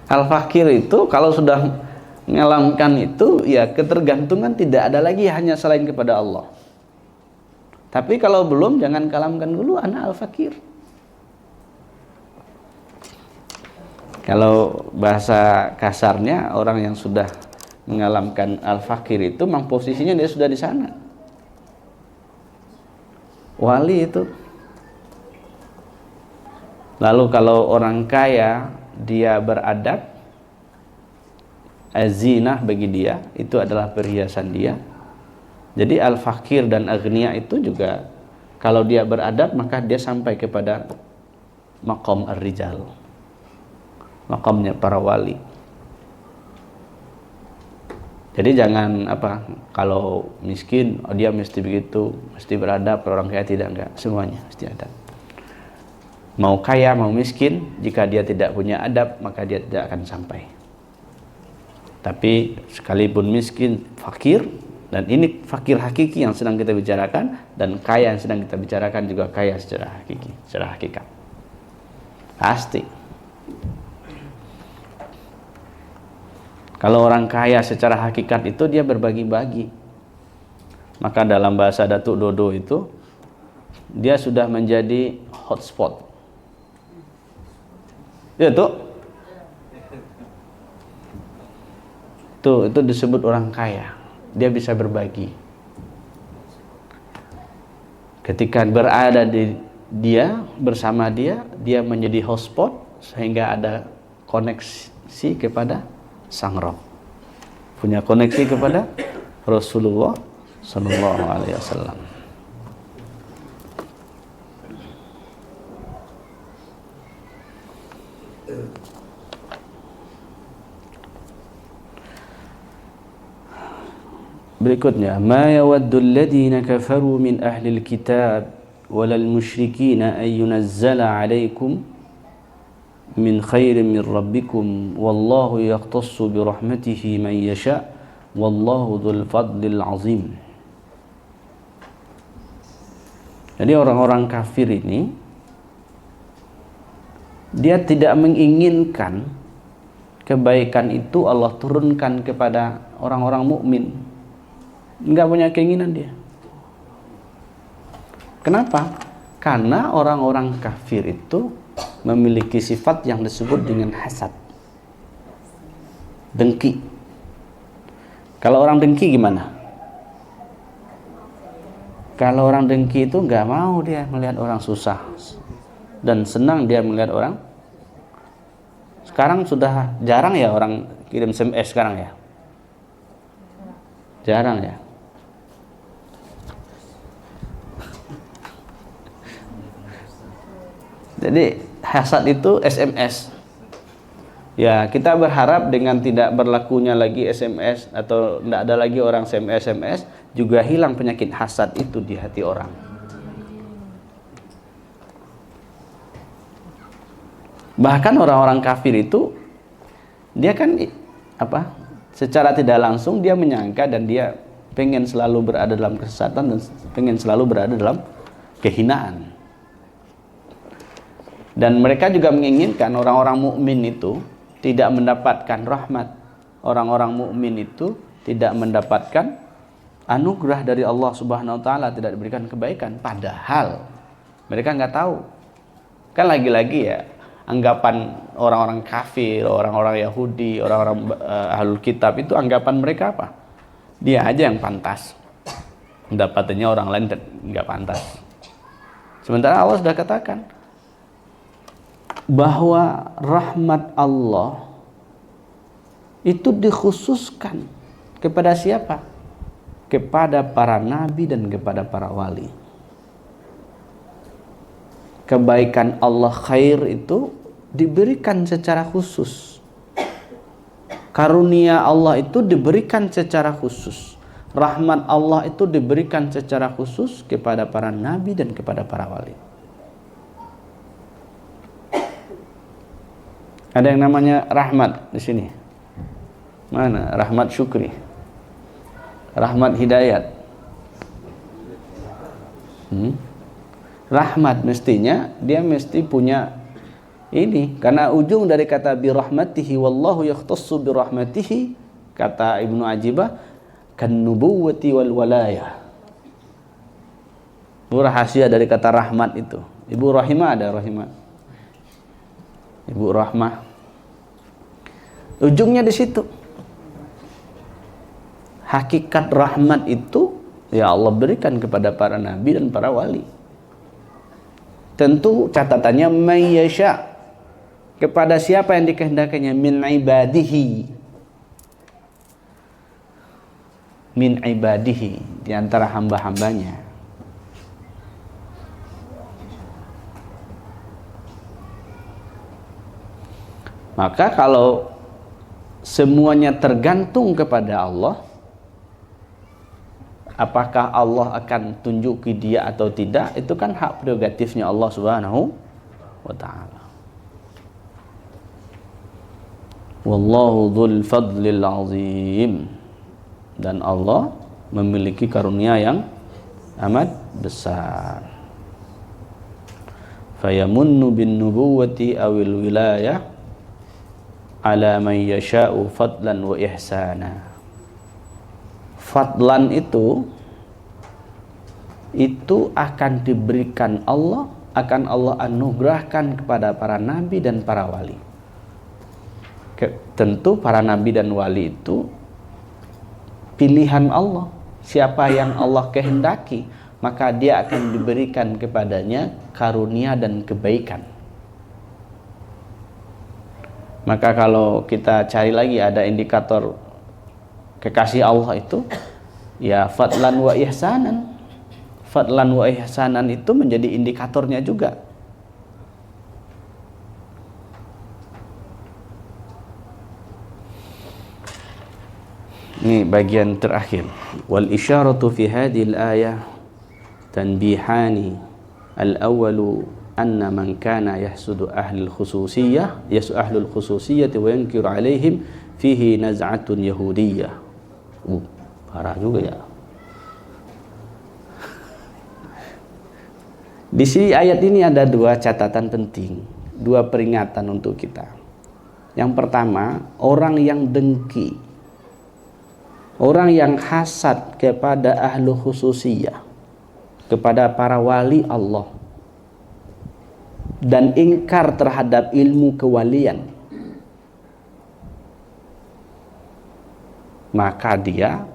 Al-fakir itu kalau sudah mengalamkan itu ya ketergantungan tidak ada lagi hanya selain kepada Allah. Tapi kalau belum jangan kalamkan dulu ana al-fakir. Kalau bahasa kasarnya orang yang sudah mengalamkan al-fakir itu memang posisinya dia sudah di sana. Wali itu. Lalu kalau orang kaya dia beradab, azinah bagi dia itu adalah perhiasan dia. Jadi al-fakir dan aghnia itu juga kalau dia beradab maka dia sampai kepada maqam ar-rijal, maqamnya para wali. Jadi jangan kalau miskin dia mesti begitu, mesti beradab, orang kaya tidak, enggak, semuanya mesti adab. Mau kaya mau miskin, jika dia tidak punya adab maka dia tidak akan sampai. Tapi sekalipun miskin, fakir, dan ini fakir hakiki yang sedang kita bicarakan, dan kaya yang sedang kita bicarakan juga kaya secara hakiki, secara hakikat. Pasti. Kalau orang kaya secara hakikat itu dia berbagi-bagi. Maka dalam bahasa Datuk Dodo itu dia sudah menjadi hotspot. Ya tuh. Itu disebut orang kaya. Dia bisa berbagi. Ketika berada bersama dia menjadi hotspot sehingga ada koneksi kepada Sang Rob. Punya koneksi kepada Rasulullah sallallahu alaihi wasallam. Berikutnya, ma yawaddu alladhina kafaru min ahli alkitab walal musyrikina ay yunazzala alaikum min khairin min rabbikum wallahu yaqtassu bi rahmatihi man yasha wallahu dzul fadlil azim. Jadi orang-orang kafir ini dia tidak menginginkan kebaikan itu Allah turunkan kepada orang-orang mukmin. Enggak punya keinginan dia. Kenapa? Karena orang-orang kafir itu memiliki sifat yang disebut dengan hasad, dengki. Kalau orang dengki gimana? Kalau orang dengki itu enggak mau dia melihat orang susah dan senang dia melihat orang. Sekarang sudah jarang ya orang kirim SMS sekarang ya. Jarang ya. Jadi hasad itu SMS. Ya, kita berharap dengan tidak berlakunya lagi SMS atau tidak ada lagi orang SMS juga hilang penyakit hasad itu di hati orang. Bahkan orang-orang kafir itu dia kan secara tidak langsung dia menyangka dan dia pengen selalu berada dalam kesesatan dan pengen selalu berada dalam kehinaan. Dan mereka juga menginginkan orang-orang mukmin itu tidak mendapatkan rahmat. Orang-orang mukmin itu tidak mendapatkan anugerah dari Allah Subhanahu wa taala, tidak diberikan kebaikan, padahal mereka nggak tahu. Kan lagi-lagi ya, anggapan orang-orang kafir, orang-orang Yahudi, orang-orang ahlul kitab itu anggapan mereka apa? Dia aja yang pantas. Dapatannya orang lain nggak pantas. Sementara Allah sudah katakan bahwa rahmat Allah itu dikhususkan kepada siapa? Kepada para nabi dan kepada para wali. Kebaikan Allah khair itu diberikan secara khusus. Karunia Allah itu diberikan secara khusus. Rahmat Allah itu diberikan secara khusus kepada para nabi dan kepada para wali. Ada yang namanya rahmat di sini. Mana? Rahmat syukri. Rahmat hidayat. Rahmat mestinya dia mesti punya ini, karena ujung dari kata bi rahmatihi wallahu yahtassu bi rahmatihi, kata Ibnu Ajibah, kan nubuwati wal walayah. Itu rahasia dari kata rahmat itu. Ibu Rahimah ada Rahimah. Ibu Rahmah. Ujungnya di situ. Hakikat rahmat itu ya Allah berikan kepada para nabi dan para wali. Tentu catatannya may yasha, kepada siapa yang dikehendakinya, min ibadihi, di antara hamba-hambanya. Maka kalau semuanya tergantung kepada Allah, apakah Allah akan tunjuki dia atau tidak, itu kan hak prerogatifnya Allah Subhanahu wa ta'ala. Wallahu dzul fadlil azim. Dan Allah memiliki karunia yang amat besar. Fayamunnu bin nubuwati awil wilayah ala man yasha'u fadlan wa ihsana. Fadlan itu itu akan diberikan Allah, akan Allah anugerahkan kepada para nabi dan para wali. Tentu para nabi dan wali itu pilihan Allah. Siapa yang Allah kehendaki, maka dia akan diberikan kepadanya karunia dan kebaikan. Maka kalau kita cari lagi ada indikator kekasih Allah itu, ya fadlan wa ihsanan. Fadlan wa ihsanan itu menjadi indikatornya juga. Ini bagian terakhir. Wal isyaratu fi hadhihi al-ayah tanbihani. Al-awwalu anna man kana yahsudu ahlul khususiyyah, ahlul khususiyyah wa yankiru alaihim fihi naz'atun yahudiyyah. Parah juga ya. Di sini ayat ini ada dua catatan penting, dua peringatan untuk kita. Yang pertama, orang yang dengki, orang yang hasad kepada ahlu khususiyah, kepada para wali Allah, dan ingkar terhadap ilmu kewalian, maka dia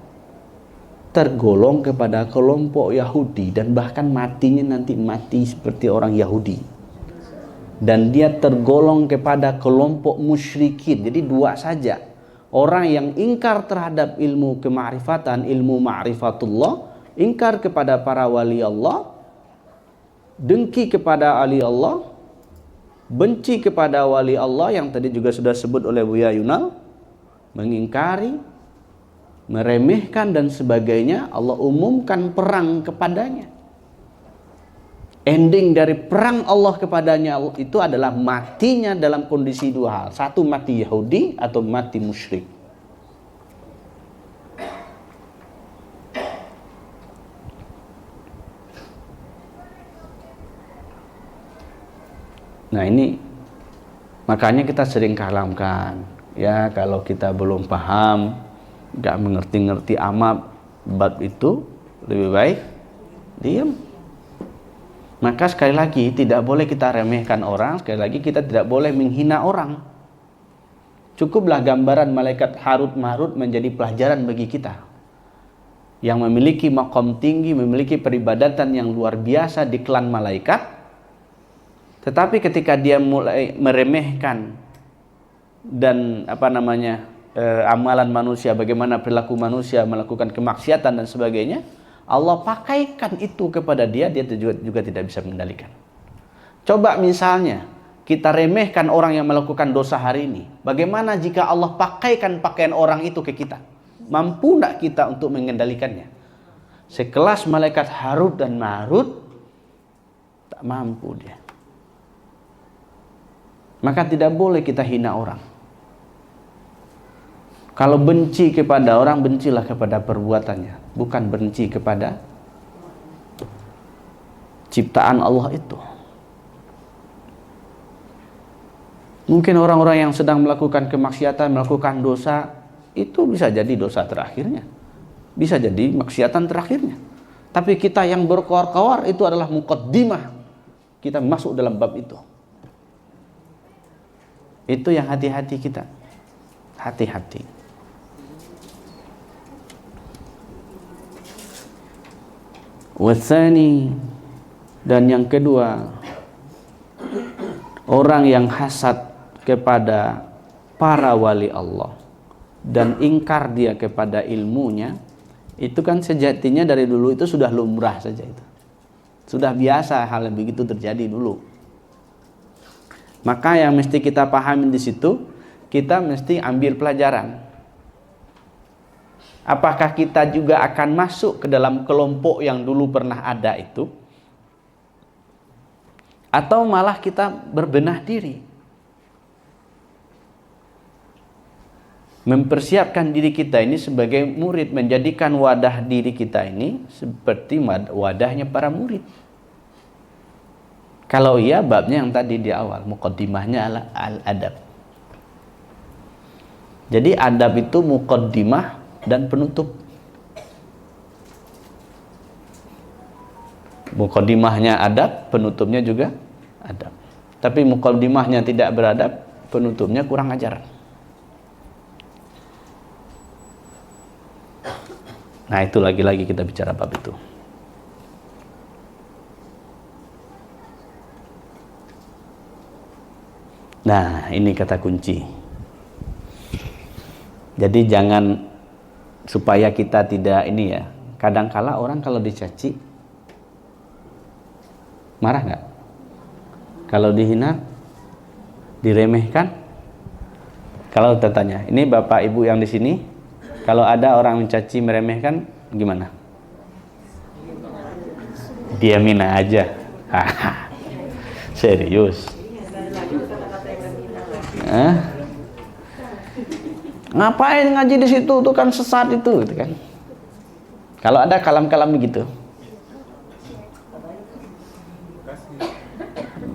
tergolong kepada kelompok Yahudi, dan bahkan matinya nanti mati seperti orang Yahudi. Dan dia tergolong kepada kelompok musyrikin. Jadi dua saja. Orang yang ingkar terhadap ilmu kemakrifatan, ilmu ma'rifatullah, ingkar kepada para wali Allah, dengki kepada wali Allah, benci kepada wali Allah yang tadi juga sudah sebut oleh Buya Yunal, mengingkari, meremehkan dan sebagainya. Allah umumkan perang kepadanya. Ending dari perang Allah kepadanya itu adalah matinya dalam kondisi dua hal. Satu, mati Yahudi atau mati musyrik. Nah ini makanya kita sering kalamkan, ya kalau kita belum paham, gak mengerti-ngerti amat bab itu, lebih baik diam. Maka sekali lagi tidak boleh kita remehkan orang, sekali lagi kita tidak boleh menghina orang. Cukuplah gambaran malaikat Harut Marut menjadi pelajaran bagi kita, yang memiliki maqam tinggi, memiliki peribadatan yang luar biasa di klan malaikat. Tetapi ketika dia mulai meremehkan dan amalan manusia, bagaimana perilaku manusia melakukan kemaksiatan dan sebagainya, Allah pakaikan itu kepada dia juga tidak bisa mengendalikan. Coba misalnya kita remehkan orang yang melakukan dosa hari ini, bagaimana jika Allah pakaikan pakaian orang itu ke kita? Mampu tidak kita untuk mengendalikannya? Sekelas malaikat Harut dan Marut, tak mampu dia. Maka tidak boleh kita hina orang. Kalau benci kepada orang, bencilah kepada perbuatannya, bukan benci kepada ciptaan Allah itu. Mungkin orang-orang yang sedang melakukan kemaksiatan, melakukan dosa, itu bisa jadi dosa terakhirnya, bisa jadi maksiatan terakhirnya. Tapi kita yang berkoar-koar itu adalah muqaddimah, kita masuk dalam bab itu. Itu yang hati-hati kita, hati-hati. Watsani, dan yang kedua, orang yang hasad kepada para wali Allah dan ingkar dia kepada ilmunya, itu kan sejatinya dari dulu itu sudah lumrah saja, itu sudah biasa hal yang begitu terjadi dulu. Maka yang mesti kita pahami di situ, kita mesti ambil pelajaran. Apakah kita juga akan masuk ke dalam kelompok yang dulu pernah ada itu? Atau malah kita berbenah diri, mempersiapkan diri kita ini sebagai murid, menjadikan wadah diri kita ini seperti wadahnya para murid. Kalau iya, babnya yang tadi di awal, muqaddimahnya adalah al-adab. Jadi adab itu muqaddimah dan penutup. Muqaddimahnya adab, penutupnya juga adab. Tapi muqaddimahnya tidak beradab, penutupnya kurang ajar. Nah, itu lagi-lagi kita bicara bab itu. Nah, ini kata kunci. Jadi jangan, supaya kita tidak ini ya, kadangkala orang kalau dicaci marah nggak? Kalau dihina, diremehkan? Kalau kita tanya, ini bapak ibu yang di sini, kalau ada orang mencaci meremehkan gimana? Diamin aja. Serius. Ngapain ngaji di situ, tuh kan sesat itu, gitu kan. Kalau ada kalam-kalam begitu,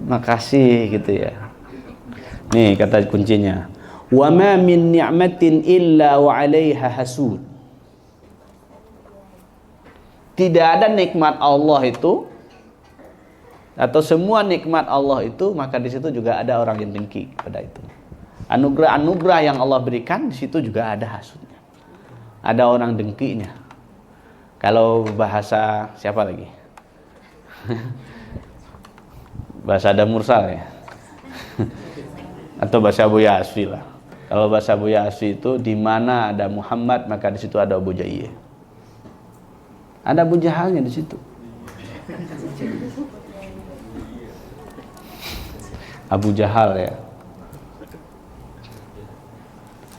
makasih gitu ya. Nih kata kuncinya, wa ma min ni'matin illa wa 'alaiha hasud. Tidak ada nikmat Allah itu, atau semua nikmat Allah itu, maka di situ juga ada orang yang dengki pada itu. Anugerah-anugerah yang Allah berikan, di situ juga ada hasudnya. Ada orang dengkinya. Kalau bahasa siapa lagi? Bahasa Adam Mursal ya. Atau bahasa Buya Asfi lah. Kalau bahasa Buya Asfi itu, di mana ada Muhammad, maka di situ ada Abu Jahil. Ada Abu Jahalnya di situ. Abu Jahal ya.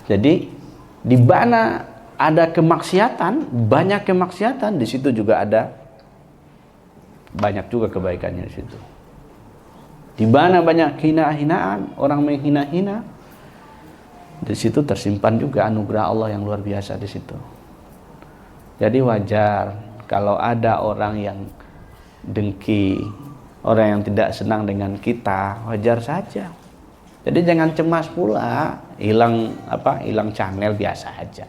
Jadi di mana ada kemaksiatan, banyak kemaksiatan, di situ juga ada banyak juga kebaikannya di situ. Di mana banyak hina-hinaan, orang menghina-hina, di situ tersimpan juga anugerah Allah yang luar biasa di situ. Jadi wajar kalau ada orang yang dengki, orang yang tidak senang dengan kita, wajar saja. Jadi jangan cemas pula, hilang channel, biasa aja.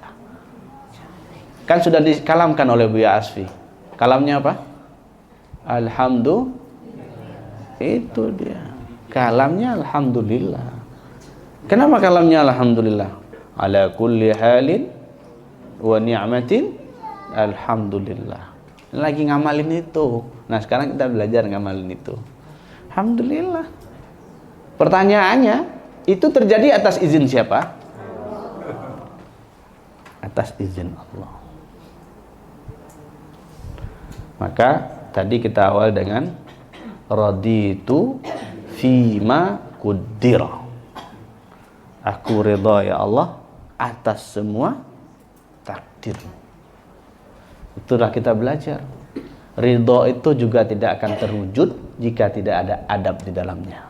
Kan sudah dikalamkan oleh Buya Asfi. Kalamnya apa? Alhamdulillah. Itu dia. Kalamnya alhamdulillah. Kenapa kalamnya alhamdulillah? Ala kulli halin wa ni'matin alhamdulillah. Lagi ngamalin itu. Nah, sekarang kita belajar ngamalin itu. Alhamdulillah. Pertanyaannya, itu terjadi atas izin siapa? Atas izin Allah. Maka tadi kita awal dengan raditu fima qaddara. Aku ridha ya Allah atas semua takdir. Itulah kita belajar. Ridha itu juga tidak akan terwujud jika tidak ada adab di dalamnya.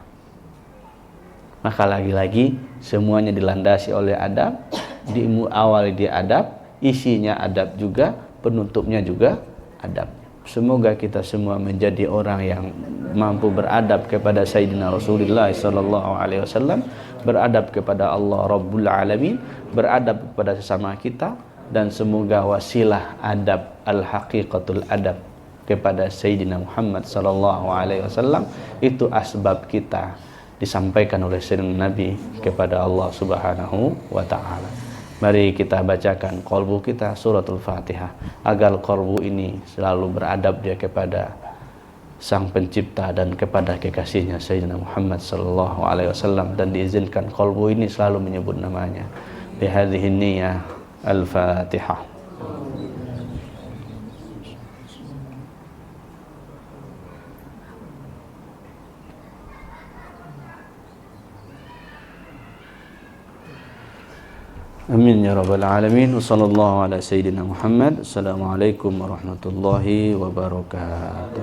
Maka lagi-lagi semuanya dilandasi oleh adab, diawali di adab, isinya adab juga, penutupnya juga adab. Semoga kita semua menjadi orang yang mampu beradab kepada Sayyidina Rasulullah SAW, beradab kepada Allah Rabbul Alamin, beradab kepada sesama kita, dan semoga wasilah adab al-haqiqatul adab kepada Sayyidina Muhammad SAW itu asbab kita disampaikan oleh Sayyidina Nabi kepada Allah Subhanahu wa Ta'ala. Mari kita bacakan qalbu kita suratul Fatihah agar qalbu ini selalu beradab dia kepada Sang Pencipta dan kepada kekasihnya Sayyidina Muhammad sallallahu alaihi wasallam, dan diizinkan qalbu ini selalu menyebut namanya. Bi hadhihi niyyah al-Fatihah. Amin ya rabbal alamin. Wassallallahu ala sayyidina Muhammad. Assalamualaikum warahmatullahi wabarakatuh.